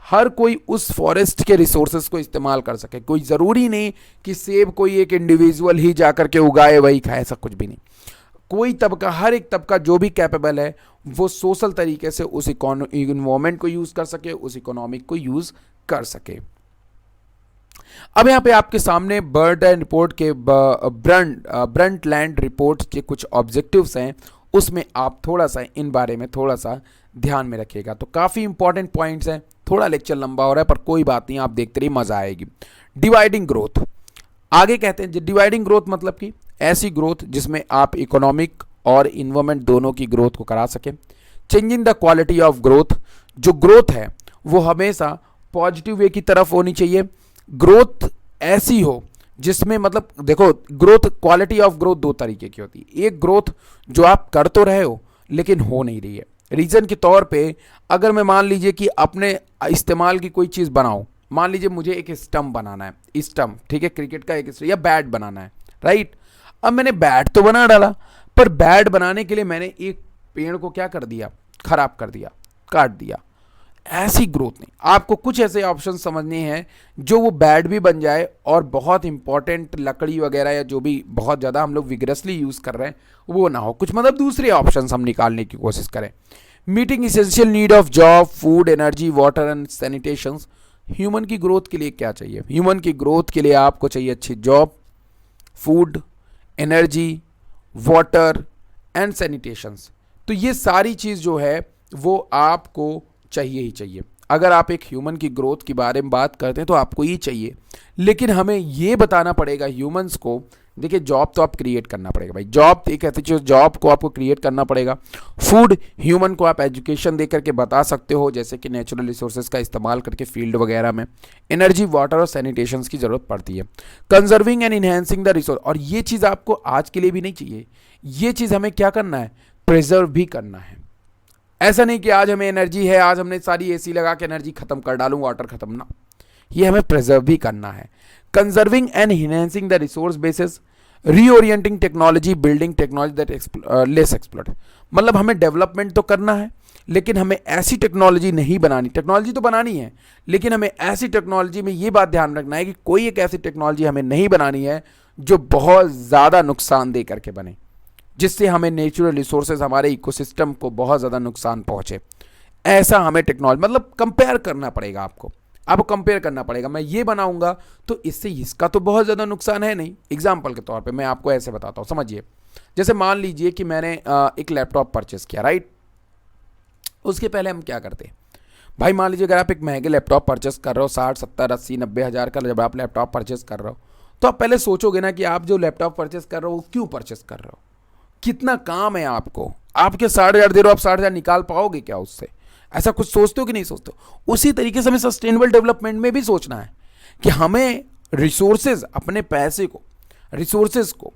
Speaker 1: हर कोई उस फॉरेस्ट के रिसोर्सेज को इस्तेमाल कर सके। कोई ज़रूरी नहीं कि सेब कोई एक इंडिविजुअल ही जा करके उगाए वही खाए, ऐसा कुछ भी नहीं। कोई तबका, हर एक तबका जो भी कैपेबल है वो सोशल तरीके से उस इन्वायरमेंट को यूज कर सके, उस इकोनॉमिक को यूज कर सके। अब यहाँ पे आपके सामने बर्ड एंड रिपोर्ट के ब्रंटलैंड रिपोर्ट के कुछ ऑब्जेक्टिव्स हैं, उसमें आप थोड़ा सा इन बारे में थोड़ा सा ध्यान में रखिएगा। तो काफ़ी इंपॉर्टेंट पॉइंट्स हैं, थोड़ा लेक्चर लंबा हो रहा है पर कोई बात नहीं, आप देखते रहिए, मजा आएगी। डिवाइडिंग ग्रोथ, आगे कहते हैं डिवाइडिंग ग्रोथ मतलब कि ऐसी ग्रोथ जिसमें आप इकोनॉमिक और इन्वायरमेंट दोनों की ग्रोथ को करा सकें। Changing the quality of growth, जो ग्रोथ है वो हमेशा पॉजिटिव वे की तरफ होनी चाहिए। ग्रोथ ऐसी हो जिसमें, मतलब देखो, ग्रोथ, क्वालिटी ऑफ ग्रोथ दो तरीके की होती है। एक ग्रोथ जो आप कर तो रहे हो लेकिन हो नहीं रही है। रीजन के तौर पे अगर मैं मान लीजिए कि अपने इस्तेमाल की कोई चीज़ बनाऊं, मान लीजिए मुझे एक स्टंप बनाना है, स्टंप, ठीक है, क्रिकेट का एक या बैट बनाना है, राइट। अब मैंने बैट तो बना डाला, पर बैट बनाने के लिए मैंने एक पेड़ को क्या कर दिया, खराब कर दिया, काट दिया। ऐसी ग्रोथ नहीं, आपको कुछ ऐसे ऑप्शन समझने हैं जो वो बैट भी बन जाए और बहुत इंपॉर्टेंट लकड़ी वगैरह या जो भी बहुत ज़्यादा हम लोग विग्रसली यूज़ कर रहे हैं वो ना हो, कुछ मतलब दूसरे ऑप्शन हम निकालने की कोशिश करें। Meeting essential need of job, food, energy, water and sanitation. Human की ग्रोथ के लिए क्या चाहिए? ह्यूमन की ग्रोथ के लिए आपको चाहिए अच्छी job, food, energy, water and sanitations. तो ये सारी चीज़ जो है वो आपको चाहिए ही चाहिए। अगर आप एक ह्यूमन की ग्रोथ के बारे में बात करते हैं तो आपको ये चाहिए, लेकिन हमें ये बताना पड़ेगा ह्यूमंस को। देखिए, जॉब तो आप क्रिएट करना पड़ेगा भाई, जॉब एक ऐसी चीज़, जॉब को आपको क्रिएट करना पड़ेगा। फूड, ह्यूमन को आप एजुकेशन दे करके बता सकते हो, जैसे कि नेचुरल रिसोर्सेज का इस्तेमाल करके फील्ड वगैरह में। एनर्जी, वाटर और सैनिटेशन की ज़रूरत पड़ती है। Conserving and enhancing the resource, और ये चीज़ आपको आज के लिए भी नहीं चाहिए, ये चीज़ हमें क्या करना है, प्रिजर्व भी करना है। ऐसा नहीं कि आज हमें एनर्जी है, आज हमने सारी एसी लगा के एनर्जी खत्म कर डालूं, वाटर खत्म ना, ये हमें प्रिजर्व भी करना है। Conserving and enhancing the resource basis, reorienting technology, building technology that less explored. मतलब हमें डेवलपमेंट तो करना है लेकिन हमें ऐसी टेक्नोलॉजी नहीं बनानी, टेक्नोलॉजी तो बनानी है लेकिन हमें ऐसी टेक्नोलॉजी में ये बात ध्यान रखना है कि कोई एक ऐसी टेक्नोलॉजी हमें नहीं बनानी है जो बहुत ज़्यादा नुकसान दे करके बने, जिससे हमें नेचुरल रिसोर्सेज, हमारे इकोसिस्टम को बहुत ज़्यादा नुकसान पहुंचे। ऐसा हमें टेक्नोलॉजी, मतलब कंपेयर करना पड़ेगा आपको कंपेयर करना पड़ेगा। मैं ये बनाऊंगा तो इससे इसका तो बहुत ज़्यादा नुकसान है नहीं। एग्जाम्पल के तौर पे मैं आपको ऐसे बताता हूँ, समझिए। जैसे मान लीजिए कि मैंने एक लैपटॉप परचेस किया, राइट। उसके पहले हम क्या करते हैं भाई, मान लीजिए अगर आप एक महंगे लैपटॉप परचेस कर रहे हो, 60, 70, 80, 90 हज़ार का जब आप लैपटॉप परचेस कर रहे हो, तो आप पहले सोचोगे ना कि आप जो लैपटॉप परचेस कर रहे हो वो क्यों परचेस कर रहे हो, कितना काम है आपको, आप क्या 60,000 दे रहे हो, आप 60,000 निकाल पाओगे क्या उससे? ऐसा कुछ सोचते हो कि नहीं सोचते हो? उसी तरीके से हमें सस्टेनेबल डेवलपमेंट में भी सोचना है कि हमें रिसोर्सेज, अपने पैसे को, रिसोर्सेज को,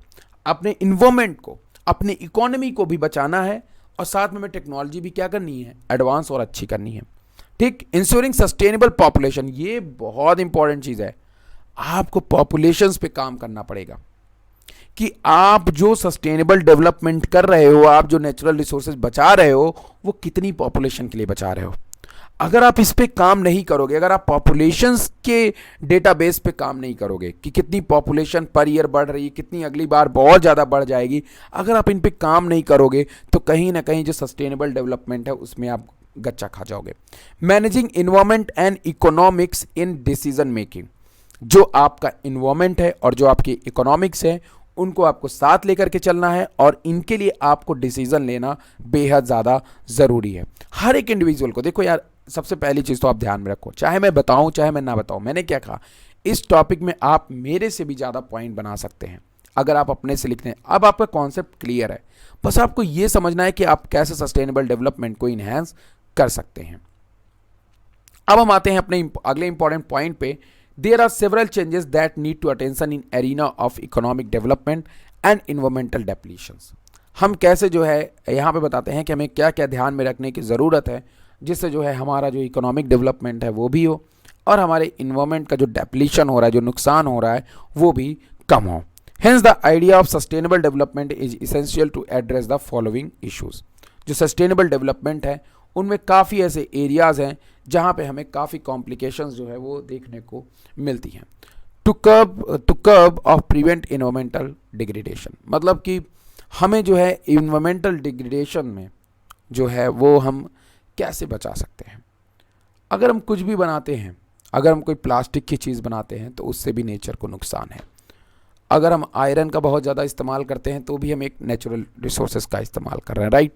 Speaker 1: अपने इन्वायरमेंट को, अपनी इकोनॉमी को भी बचाना है और साथ में हमें टेक्नोलॉजी भी क्या करनी है, एडवांस और अच्छी करनी है। ठीक, इंश्योरिंग सस्टेनेबल पॉपुलेशन, ये बहुत इंपॉर्टेंट चीज़ है। आपको पॉपुलेशंस पे काम करना पड़ेगा कि आप जो सस्टेनेबल डेवलपमेंट कर रहे हो, आप जो नेचुरल रिसोर्सेज बचा रहे हो, वो कितनी पॉपुलेशन के लिए बचा रहे हो। अगर आप इस पे काम नहीं करोगे, अगर आप पॉपुलेशंस के डेटाबेस पे काम नहीं करोगे कि कितनी पॉपुलेशन पर ईयर बढ़ रही है, कितनी अगली बार बहुत ज़्यादा बढ़ जाएगी, अगर आप इन पे काम नहीं करोगे तो कहीं ना कहीं जो सस्टेनेबल डेवलपमेंट है उसमें आप गच्चा खा जाओगे। Managing environment and economics in decision making, जो आपका इन्वायरमेंट है और जो आपकी इकोनॉमिक्स है उनको आपको साथ लेकर के चलना है और इनके लिए आपको डिसीजन लेना बेहद ज़्यादा ज़रूरी है। हर एक इंडिविजुअल को, देखो यार, सबसे पहली चीज़ तो आप ध्यान में रखो, चाहे मैं बताऊं चाहे मैं ना बताऊं, मैंने क्या कहा, इस टॉपिक में आप मेरे से भी ज़्यादा पॉइंट बना सकते हैं अगर आप अपने से लिखते हैं। अब आपका कॉन्सेप्ट क्लियर है, बस आपको ये समझना है कि आप कैसे सस्टेनेबल डेवलपमेंट को इन्हेंस कर सकते हैं। अब हम आते हैं अपने अगले इंपॉर्टेंट पॉइंट पे। There are several changes that need to attention in arena of economic development and environmental depletions. हम कैसे जो है यहाँ पे बताते हैं कि हमें क्या क्या ध्यान में रखने की ज़रूरत है जिससे जो है हमारा जो इकोनॉमिक डेवलपमेंट है वो भी हो और हमारे इन्वायरमेंट का जो डेप्लीशन हो रहा है, जो नुकसान हो रहा है, वो भी कम हो। Hence the idea of sustainable development is essential to address the following issues. जो सस्टेनेबल डेवलपमेंट है उनमें काफ़ी ऐसे एरियाज़ हैं जहाँ पे हमें काफ़ी कॉम्प्लिकेशंस जो है वो देखने को मिलती हैं। To curb of prevent environmental degradation, मतलब कि हमें जो है इन्वायरमेंटल डिग्रेडेशन में जो है वो हम कैसे बचा सकते हैं। अगर हम कुछ भी बनाते हैं, अगर हम कोई प्लास्टिक की चीज़ बनाते हैं तो उससे भी नेचर को नुकसान है। अगर हम आयरन का बहुत ज़्यादा इस्तेमाल करते हैं तो भी हम एक नेचुरल रिसोर्सेज का इस्तेमाल कर रहे हैं, राइट।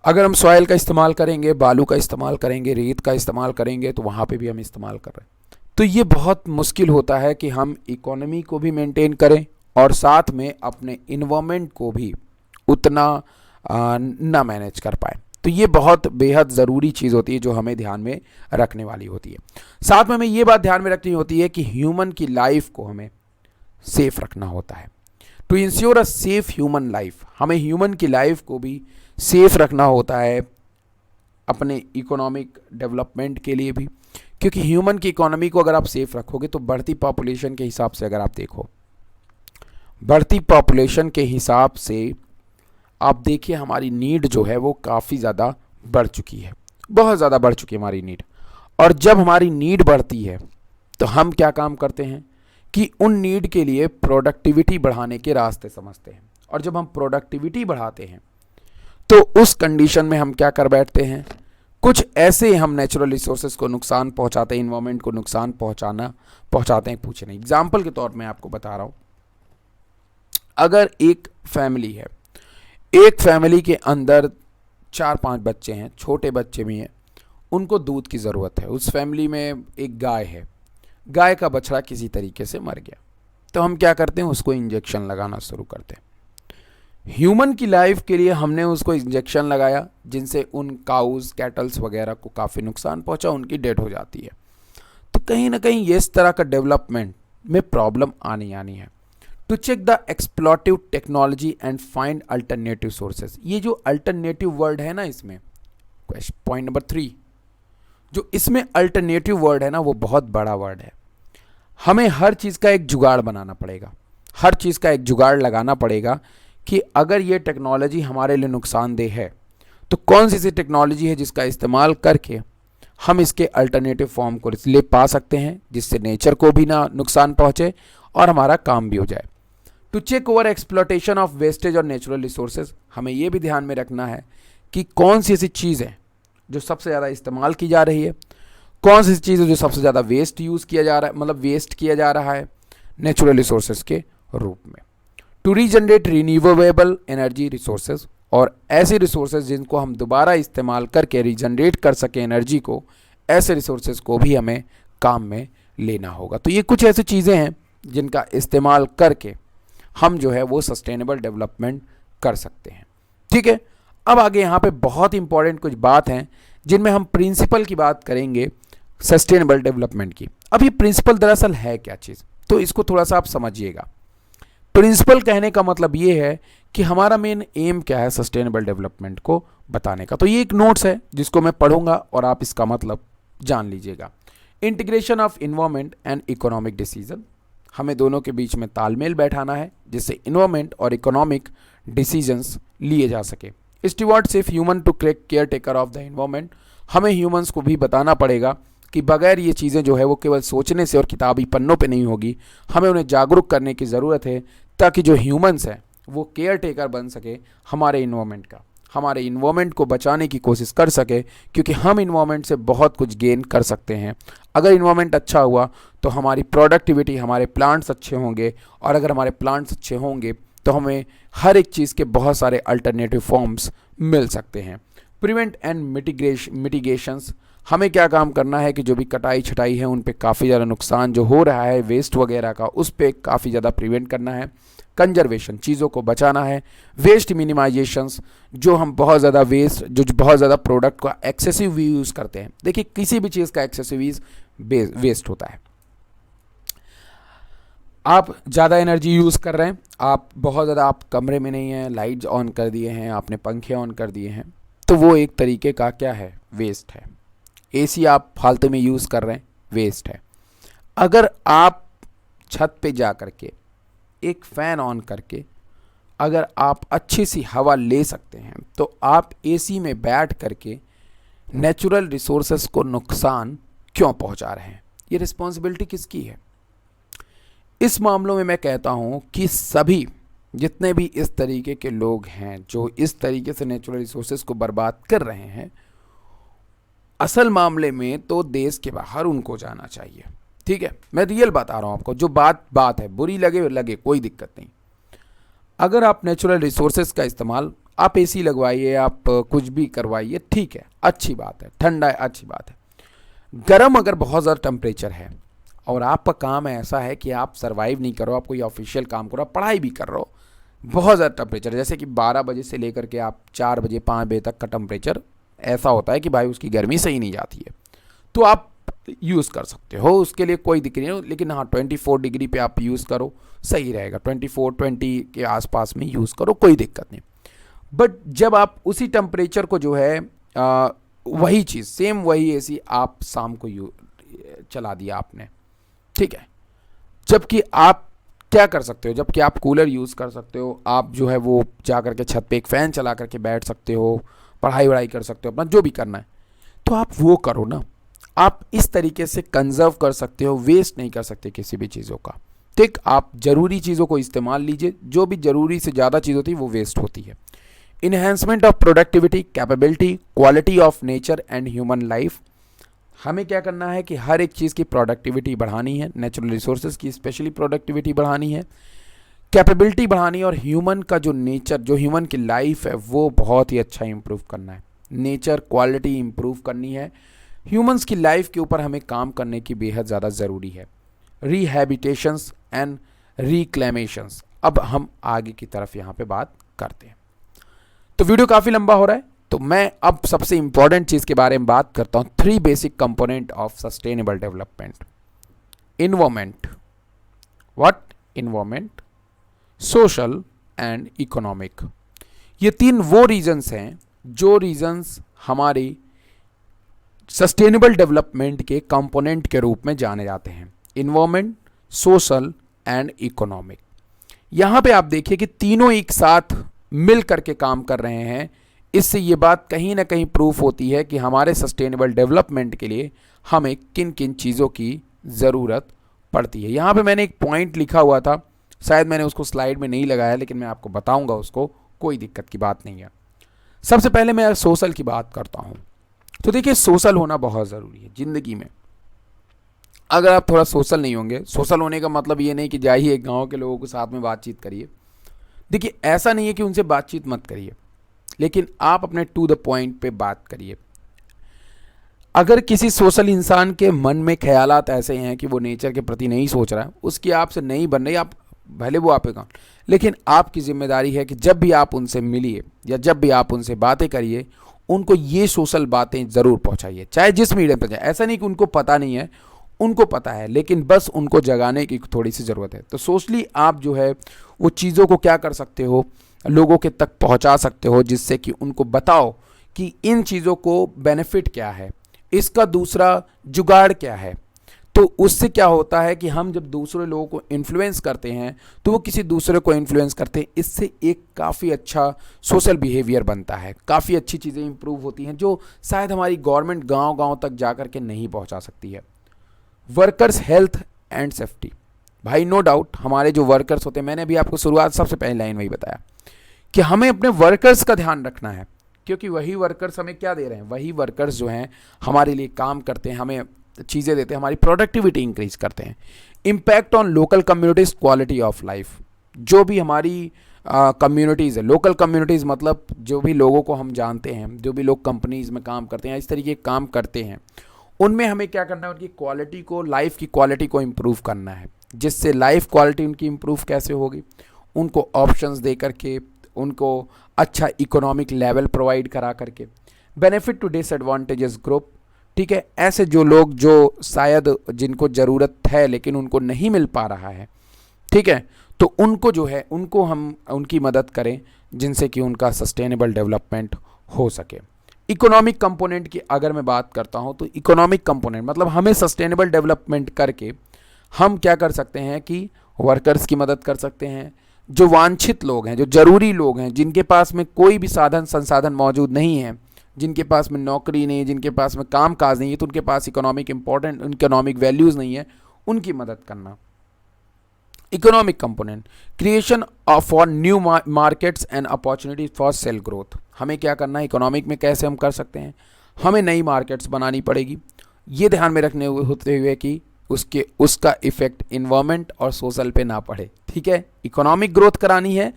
Speaker 1: अगर हम सॉइल का इस्तेमाल करेंगे, बालू का इस्तेमाल करेंगे, रेत का इस्तेमाल करेंगे तो वहाँ पे भी हम इस्तेमाल कर रहे हैं। तो ये बहुत मुश्किल होता है कि हम इकोनॉमी को भी मेंटेन करें और साथ में अपने इन्वायरमेंट को भी उतना ना मैनेज कर पाए। तो ये बहुत बेहद ज़रूरी चीज़ होती है जो हमें ध्यान में रखने वाली होती है। साथ में हमें ये बात ध्यान में रखनी होती है कि ह्यूमन की लाइफ को हमें सेफ रखना होता है। To ensure a safe human life, हमें ह्यूमन की लाइफ को भी सेफ रखना होता है अपने इकोनॉमिक डेवलपमेंट के लिए भी, क्योंकि ह्यूमन की इकोनॉमी को अगर आप सेफ रखोगे तो बढ़ती पॉपुलेशन के हिसाब से, अगर आप देखो बढ़ती पॉपुलेशन के हिसाब से आप देखिए हमारी नीड जो है वो काफ़ी ज़्यादा बढ़ चुकी है, बहुत ज़्यादा बढ़ चुकी है हमारी नीड। और जब हमारी नीड बढ़ती है तो हम क्या काम करते हैं कि उन नीड के लिए प्रोडक्टिविटी बढ़ाने के रास्ते समझते हैं। और जब हम प्रोडक्टिविटी बढ़ाते हैं तो उस कंडीशन में हम क्या कर बैठते हैं, कुछ ऐसे हम नेचुरल रिसोर्सेज को नुकसान पहुंचाते हैं, इन्वायरमेंट को नुकसान पहुंचाते हैं, पूछे नहीं। एग्जाम्पल के तौर पर मैं आपको बता रहा हूँ, अगर एक फैमिली है, एक फैमिली के अंदर 4-5 बच्चे हैं, छोटे बच्चे भी हैं, उनको दूध की ज़रूरत है। उस फैमिली में एक गाय है, गाय का बछड़ा किसी तरीके से मर गया, तो हम क्या करते हैं, उसको इंजेक्शन लगाना शुरू करते हैं। ह्यूमन की लाइफ के लिए हमने उसको इंजेक्शन लगाया जिनसे उन काउज, कैटल्स वगैरह को काफ़ी नुकसान पहुंचा, उनकी डेथ हो जाती है। तो कहीं ना कहीं ये इस तरह का डेवलपमेंट में प्रॉब्लम आनी है। To check the exploitive technology and find alternative sources, ये जो अल्टरनेटिव वर्ड है ना इसमें, पॉइंट नंबर 3, जो इसमें अल्टरनेटिव वर्ड है ना वो बहुत बड़ा वर्ड है। हमें हर चीज़ का एक जुगाड़ बनाना पड़ेगा, हर चीज़ का एक जुगाड़ लगाना पड़ेगा कि अगर ये टेक्नोलॉजी हमारे लिए नुकसानदेह है तो कौन सी टेक्नोलॉजी है जिसका इस्तेमाल करके हम इसके अल्टरनेटिव फॉर्म को ले पा सकते हैं, जिससे नेचर को भी ना नुकसान पहुंचे और हमारा काम भी हो जाए। To check over exploitation of wastage और नेचुरल रिसोर्सेज, हमें यह भी ध्यान में रखना है कि कौन सी ऐसी चीज़ है जो सबसे ज़्यादा इस्तेमाल की जा रही है, कौन सी चीज़ है जो सबसे ज़्यादा वेस्ट यूज़ किया जा रहा है, मतलब वेस्ट किया जा रहा है नेचुरल रिसोर्सेज के रूप में। To regenerate renewable energy resources, और ऐसे रिसोर्सेज जिनको हम दोबारा इस्तेमाल करके रीजनरेट कर सकें एनर्जी को, ऐसे रिसोर्सेज को भी हमें काम में लेना होगा। तो ये कुछ ऐसी चीज़ें हैं जिनका इस्तेमाल करके हम जो है वो सस्टेनेबल डेवलपमेंट कर सकते हैं। ठीक है, अब आगे यहाँ पे बहुत इंपॉर्टेंट कुछ बात हैं जिनमें हम प्रिंसिपल की बात करेंगे सस्टेनेबल डेवलपमेंट की। अब ये प्रिंसिपल दरअसल है क्या चीज़, तो इसको थोड़ा सा आप समझिएगा। प्रिंसिपल कहने का मतलब ये है कि हमारा मेन एम क्या है सस्टेनेबल डेवलपमेंट को बताने का। तो ये एक नोट्स है जिसको मैं पढ़ूंगा और आप इसका मतलब जान लीजिएगा। Integration of environment and economic decision, हमें दोनों के बीच में तालमेल बैठाना है जिससे इन्वायरमेंट और इकोनॉमिक डिसीजंस लिए जा सके। स्टीवर्ड सिर्फ human to caretaker of the environment, हमें ह्यूमंस को भी बताना पड़ेगा कि बगैर ये चीज़ें जो है वो केवल सोचने से और किताबी पन्नों पे नहीं होगी, हमें उन्हें जागरूक करने की ज़रूरत है ताकि जो ह्यूमंस हैं वो केयर टेकर बन सके हमारे इन्वायरमेंट का, हमारे इन्वायरमेंट को बचाने की कोशिश कर सके, क्योंकि हम इन्वायरमेंट से बहुत कुछ गेन कर सकते हैं। अगर इन्वायरमेंट अच्छा हुआ तो हमारी प्रोडक्टिविटी, हमारे प्लांट्स अच्छे होंगे, और अगर हमारे प्लांट्स अच्छे होंगे तो हमें हर एक चीज़ के बहुत सारे अल्टरनेटिव फॉर्म्स मिल सकते हैं। प्रिवेंट एंड मिटिगेशंस, हमें क्या काम करना है कि जो भी कटाई छटाई है उन पे काफ़ी ज़्यादा नुकसान जो हो रहा है वेस्ट वगैरह का, उस पे काफ़ी ज़्यादा प्रिवेंट करना है। कंजर्वेशन, चीज़ों को बचाना है। वेस्ट मिनिमाइजेशंस, जो हम बहुत ज़्यादा वेस्ट, जो बहुत ज़्यादा प्रोडक्ट का एक्सेसिव यूज़ करते हैं। देखिए किसी भी चीज़ का एक्सेसिव यूज़ वेस्ट होता है। आप ज़्यादा एनर्जी यूज़ कर रहे हैं, आप बहुत ज़्यादा, आप कमरे में नहीं हैं, लाइट्स ऑन कर दिए हैं, आपने पंखे ऑन कर दिए हैं, तो वो एक तरीके का क्या है, वेस्ट है। एसी आप फालतू में यूज़ कर रहे हैं, वेस्ट है। अगर आप छत पे जा कर के एक फ़ैन ऑन करके अगर आप अच्छी सी हवा ले सकते हैं तो आप एसी में बैठ करके नेचुरल रिसोर्सेस को नुकसान क्यों पहुंचा रहे हैं? ये रिस्पॉन्सिबिलिटी किसकी है? इस मामलों में मैं कहता हूं कि सभी जितने भी इस तरीके के लोग हैं जो इस तरीके से नेचुरल रिसोर्सेज को बर्बाद कर रहे हैं, असल मामले में तो देश के बाहर उनको जाना चाहिए। ठीक है, मैं रियल बता रहा हूँ आपको, जो बात है, बुरी लगे कोई दिक्कत नहीं। अगर आप नेचुरल रिसोर्सेज का इस्तेमाल, आप एसी लगवाइए, आप कुछ भी करवाइए, ठीक है, अच्छी बात है, ठंडा है, अच्छी बात है। गर्म अगर बहुत ज़्यादा टेम्परेचर है और आपका काम ऐसा है कि आप सर्वाइव नहीं करो, आप कोई ऑफिशियल काम करो, आप पढ़ाई भी कर रहे हो, बहुत ज़्यादा टेम्परेचर, जैसे कि 12 बजे से लेकर के आप 4 बजे 5 बजे तक का टेम्परेचर ऐसा होता है कि भाई उसकी गर्मी सही नहीं जाती है, तो आप यूज़ कर सकते हो, उसके लिए कोई दिक्कत नहीं। लेकिन हाँ, 24 डिग्री पे आप यूज़ करो, सही रहेगा, 24-20 के आसपास में यूज़ करो, कोई दिक्कत नहीं। बट जब आप उसी टेम्परेचर को जो है वही चीज़ सेम वही एसी आप शाम को चला दिया आपने, ठीक है, जबकि आप क्या कर सकते हो, जबकि आप कूलर यूज़ कर सकते हो, आप जो है वो जा करके छत पे एक फ़ैन चला करके बैठ सकते हो, पढ़ाई वढ़ाई कर सकते हो, अपना जो भी करना है तो आप वो करो ना। आप इस तरीके से कंजर्व कर सकते हो, वेस्ट नहीं कर सकते किसी भी चीज़ों का। ठीक, आप ज़रूरी चीज़ों को इस्तेमाल लीजिए, जो भी ज़रूरी से ज़्यादा चीज़ होती है वो वेस्ट होती है। Enhancement of productivity, capability, quality of nature and human life. हमें क्या करना है कि हर एक चीज़ की प्रोडक्टिविटी बढ़ानी है, नेचुरल रिसोर्सेज की स्पेशली प्रोडक्टिविटी बढ़ानी है, कैपेबिलिटी बढ़ानी है, और ह्यूमन का जो नेचर, जो ह्यूमन की लाइफ है वो बहुत ही अच्छा इंप्रूव करना है। नेचर क्वालिटी इंप्रूव करनी है, ह्यूमंस की लाइफ के ऊपर हमें काम करने की बेहद ज़्यादा ज़रूरी है। रिहैबिटेशंस एंड रिक्लेमेशंस, अब हम आगे की तरफ यहाँ पे बात करते हैं। तो वीडियो काफ़ी लंबा हो रहा है, तो मैं अब सबसे इंपॉर्टेंट चीज़ के बारे में बात करता हूँ। 3 basic component of sustainable development. Environment, what? Environment, social and economic. ये 3 वो रीजन्स हैं जो रीजन्स हमारी सस्टेनेबल डेवलपमेंट के कंपोनेंट के रूप में जाने जाते हैं। Environment, social and economic. यहाँ पे आप देखिए कि तीनों एक साथ मिल करके काम कर रहे हैं। इससे ये बात कहीं ना कहीं प्रूफ होती है कि हमारे सस्टेनेबल डेवलपमेंट के लिए हमें किन किन चीज़ों की ज़रूरत पड़ती है। यहाँ पे मैंने एक पॉइंट लिखा हुआ था, शायद मैंने उसको स्लाइड में नहीं लगाया, लेकिन मैं आपको बताऊंगा उसको, कोई दिक्कत की बात नहीं है। सबसे पहले मैं सोशल की बात करता हूँ। तो देखिए, सोशल होना बहुत ज़रूरी है ज़िंदगी में। अगर आप थोड़ा सोशल नहीं होंगे, सोशल होने का मतलब ये नहीं कि जाइए गाँव के लोगों के साथ में बातचीत करिए। देखिए, ऐसा नहीं है कि उनसे बातचीत मत करिए, लेकिन आप अपने टू द पॉइंट पे बात करिए। अगर किसी सोशल इंसान के मन में ख्यालात ऐसे हैं कि वो नेचर के प्रति नहीं सोच रहा है, उसकी आपसे नहीं बन रही, आप भले वो आपके काम, लेकिन आपकी जिम्मेदारी है कि जब भी आप उनसे मिलिए या जब भी आप उनसे बातें करिए, उनको ये सोशल बातें ज़रूर पहुंचाइए, चाहे जिस मीडियम पर जाए। ऐसा नहीं कि उनको पता नहीं है, उनको पता है, लेकिन बस उनको जगाने की थोड़ी सी ज़रूरत है। तो सोशली आप जो है वो चीज़ों को क्या कर सकते हो, लोगों के तक पहुंचा सकते हो, जिससे कि उनको बताओ कि इन चीज़ों को बेनिफिट क्या है, इसका दूसरा जुगाड़ क्या है। तो उससे क्या होता है कि हम जब दूसरे लोगों को इन्फ्लुएंस करते हैं तो वो किसी दूसरे को इन्फ्लुएंस करते हैं। इससे एक काफ़ी अच्छा सोशल बिहेवियर बनता है, काफ़ी अच्छी चीज़ें इंप्रूव होती हैं जो शायद हमारी गवर्नमेंट गांव-गांव तक जा कर के नहीं पहुंचा सकती है। वर्कर्स हेल्थ एंड सेफ्टी, भाई नो डाउट हमारे जो वर्कर्स होते हैं, मैंने अभी आपको शुरुआत सबसे पहली लाइन वही बताया कि हमें अपने वर्कर्स का ध्यान रखना है, क्योंकि वही वर्कर्स हमें क्या दे रहे हैं, वही वर्कर्स जो हैं हमारे लिए काम करते हैं, हमें चीज़ें देते हैं, हमारी प्रोडक्टिविटी इंक्रीज करते हैं। Impact on local communities, quality of life. जो भी हमारी कम्युनिटीज़ है, लोकल कम्युनिटीज़ मतलब जो भी लोगों को हम जानते हैं, जो भी लोग कंपनीज़ में काम करते हैं, इस तरीके के काम करते हैं, उनमें हमें क्या करना है, उनकी क्वालिटी को, लाइफ की क्वालिटी को इम्प्रूव करना है। जिससे लाइफ क्वालिटी उनकी इम्प्रूव कैसे होगी, उनको ऑप्शंस दे करके, उनको अच्छा इकोनॉमिक लेवल प्रोवाइड करा करके। बेनिफिट टू डिसएडवांटेजेस ग्रुप, ठीक है, ऐसे जो लोग जो शायद जिनको ज़रूरत है लेकिन उनको नहीं मिल पा रहा है, ठीक है, तो उनको जो है उनको हम उनकी मदद करें, जिनसे कि उनका सस्टेनेबल डेवलपमेंट हो सके। इकोनॉमिक कंपोनेंट की अगर मैं बात करता हूं, तो इकोनॉमिक कंपोनेंट मतलब हमें सस्टेनेबल डेवलपमेंट करके हम क्या कर सकते हैं कि वर्कर्स की मदद कर सकते हैं, जो वांछित लोग हैं, जो ज़रूरी लोग हैं, जिनके पास में कोई भी साधन संसाधन मौजूद नहीं है, जिनके पास में नौकरी नहीं है, जिनके पास में काम काज नहीं है, तो उनके पास इकोनॉमिक वैल्यूज़ नहीं है, उनकी मदद करना। Economic component, creation for new markets and opportunities for sale growth. हमें क्या करना है इकोनॉमिक में, कैसे हम कर सकते हैं, हमें नई मार्केट्स बनानी पड़ेगी, ये ध्यान में रखने होते हुए कि उसका इफेक्ट इन्वायरमेंट और सोशल पे ना पड़े। ठीक है, इकोनॉमिक ग्रोथ करानी है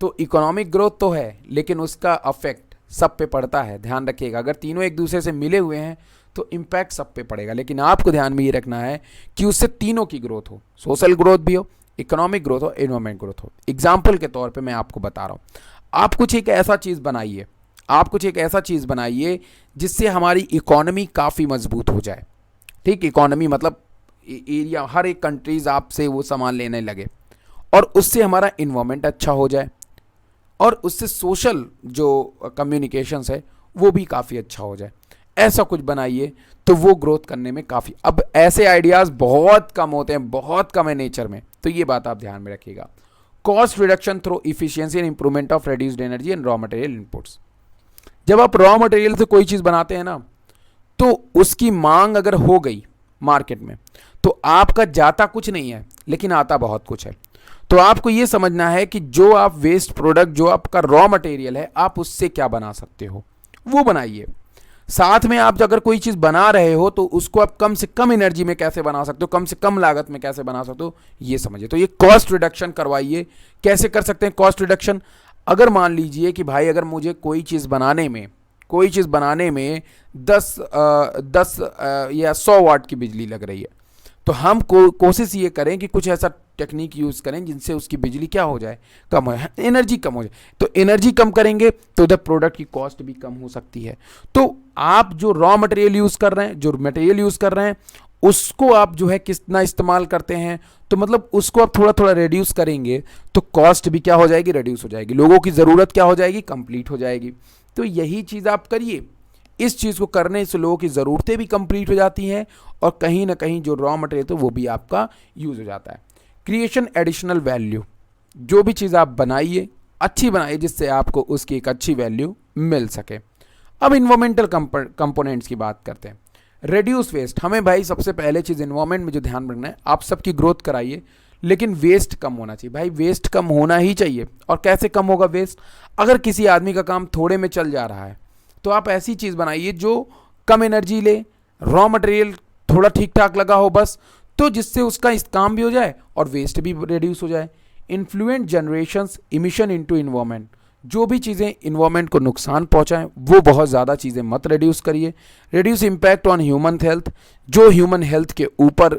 Speaker 1: तो इकोनॉमिक ग्रोथ तो है, लेकिन उसका अफेक्ट सब पे पड़ता है, ध्यान रखिएगा। अगर तीनों एक दूसरे से मिले हुए हैं तो इम्पैक्ट सब पे पड़ेगा, लेकिन आपको ध्यान में ये रखना है कि उससे तीनों की ग्रोथ हो, सोशल ग्रोथ भी हो, इकोनॉमिक ग्रोथ हो, एनवायरमेंट ग्रोथ हो। एग्जाम्पल के तौर पे मैं आपको बता रहा हूँ, आप कुछ एक ऐसा चीज़ बनाइए, आप कुछ एक ऐसा चीज़ बनाइए जिससे हमारी इकोनॉमी काफ़ी मजबूत हो जाए। ठीक, इकोनॉमी मतलब एरिया, हर एक कंट्रीज आपसे वो सामान लेने लगे, और उससे हमारा इन्वायरमेंट अच्छा हो जाए, और उससे सोशल जो कम्युनिकेशंस है वो भी काफ़ी अच्छा हो जाए। ऐसा कुछ बनाइए तो वो ग्रोथ करने में काफ़ी, अब ऐसे आइडियाज़ बहुत कम होते हैं, बहुत कम है नेचर में, तो ये बात आप ध्यान में रखिएगा। Cost reduction through efficiency and improvement of reduced energy and raw material inputs. जब आप रॉ मटेरियल से कोई चीज़ बनाते हैं ना, तो उसकी मांग अगर हो गई मार्केट में, तो आपका जाता कुछ नहीं है लेकिन आता बहुत कुछ है। तो आपको ये समझना है कि जो आप वेस्ट प्रोडक्ट, जो आपका रॉ मटेरियल है, आप उससे क्या बना सकते हो वो बनाइए। साथ में आप अगर कोई चीज़ बना रहे हो तो उसको आप कम से कम एनर्जी में कैसे बना सकते हो, कम से कम लागत में कैसे बना सकते हो, ये समझिए। तो ये कॉस्ट रिडक्शन करवाइए। कैसे कर सकते हैं कॉस्ट रिडक्शन? अगर मान लीजिए कि भाई अगर मुझे कोई चीज़ बनाने में 10 या 100 वाट की बिजली लग रही है, तो हम कोशिश ये करें कि कुछ ऐसा टेक्निक यूज़ करें जिनसे उसकी बिजली क्या हो जाए, कम हो जाए, एनर्जी कम हो जाए। तो एनर्जी कम करेंगे तो उधर प्रोडक्ट की कॉस्ट भी कम हो सकती है। तो आप जो रॉ मटेरियल यूज़ कर रहे हैं, जो मटेरियल यूज़ कर रहे हैं, उसको आप जो है कितना इस्तेमाल करते हैं, तो मतलब उसको आप थोड़ा थोड़ा रिड्यूस करेंगे तो कॉस्ट भी क्या हो जाएगी, रिड्यूस हो जाएगी, लोगों की ज़रूरत क्या हो जाएगी, कंप्लीट हो जाएगी। तो यही चीज़ आप करिए। इस चीज़ को करने से लोगों की ज़रूरतें भी कंप्लीट हो जाती हैं और कहीं ना कहीं जो रॉ मटेरियल तो वो भी आपका यूज़ हो जाता है। क्रिएशन एडिशनल वैल्यू, जो भी चीज़ आप बनाइए अच्छी बनाइए जिससे आपको उसकी एक अच्छी वैल्यू मिल सके। अब इन्वायरमेंटल कंपोनेंट्स की बात करते हैं। रिड्यूस वेस्ट, हमें भाई सबसे पहले चीज़ इन्वायरमेंट में जो ध्यान रखना है, आप सबकी ग्रोथ कराइए लेकिन वेस्ट कम होना चाहिए। भाई वेस्ट कम होना ही चाहिए। और कैसे कम होगा वेस्ट? अगर किसी आदमी का काम थोड़े में चल जा रहा है तो आप ऐसी चीज़ बनाइए जो कम एनर्जी ले, रॉ मटेरियल थोड़ा ठीक ठाक लगा हो बस, तो जिससे उसका इस काम भी हो जाए और वेस्ट भी रिड्यूस हो जाए। Influential generations emission into environment, जो भी चीज़ें इन्वायरमेंट को नुकसान पहुंचाएं वो बहुत ज़्यादा चीज़ें मत रिड्यूस करिए। Reduce impact on human health, जो ह्यूमन हेल्थ के ऊपर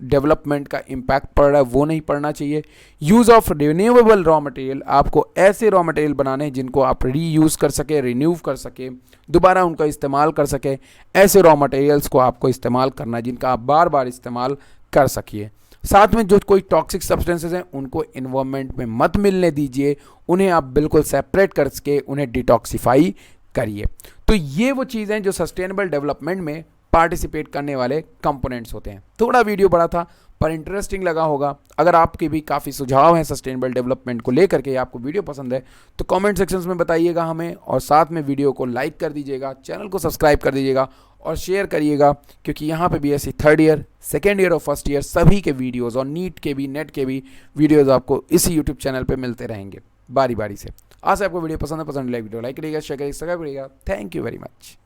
Speaker 1: डेवलपमेंट का इम्पैक्ट पड़ रहा है वो नहीं पड़ना चाहिए। Use of renewable raw material, आपको ऐसे रॉ मटेरियल बनाने हैं जिनको आप रीयूज़ कर सके, रिन्यू कर सके, दोबारा उनका इस्तेमाल कर सके। ऐसे रॉ मटेरियल्स को आपको इस्तेमाल करना है जिनका आप बार बार इस्तेमाल कर सकिए। साथ में जो कोई टॉक्सिक सब्सटेंसेस हैं उनको इन्वायरमेंट में मत मिलने दीजिए, उन्हें आप बिल्कुल सेपरेट करके उन्हें डिटॉक्सिफाई करिए। तो ये वो चीज़ें हैं जो सस्टेनेबल डेवलपमेंट में पार्टिसिपेट करने वाले कंपोनेंट्स होते हैं। थोड़ा वीडियो बड़ा था पर इंटरेस्टिंग लगा होगा। अगर आपके भी काफ़ी सुझाव हैं सस्टेनेबल डेवलपमेंट को लेकर के, आपको वीडियो पसंद है तो कमेंट सेक्शंस में बताइएगा हमें, और साथ में वीडियो को लाइक कर दीजिएगा, चैनल को सब्सक्राइब कर दीजिएगा और शेयर करिएगा, क्योंकि यहाँ पे भी ऐसी 3rd ईयर, 2nd ईयर और 1st ईयर सभी के वीडियोज़ और नीट के भी, नेट के भी वीडियोज़ आपको इसी यूट्यूब चैनल पर मिलते रहेंगे बारी बारी से। आज आपको वीडियो पसंद है, वीडियो लाइक करिएगा, शेयर करिएगा, सब्सक्राइब करिएगा। Thank you very much.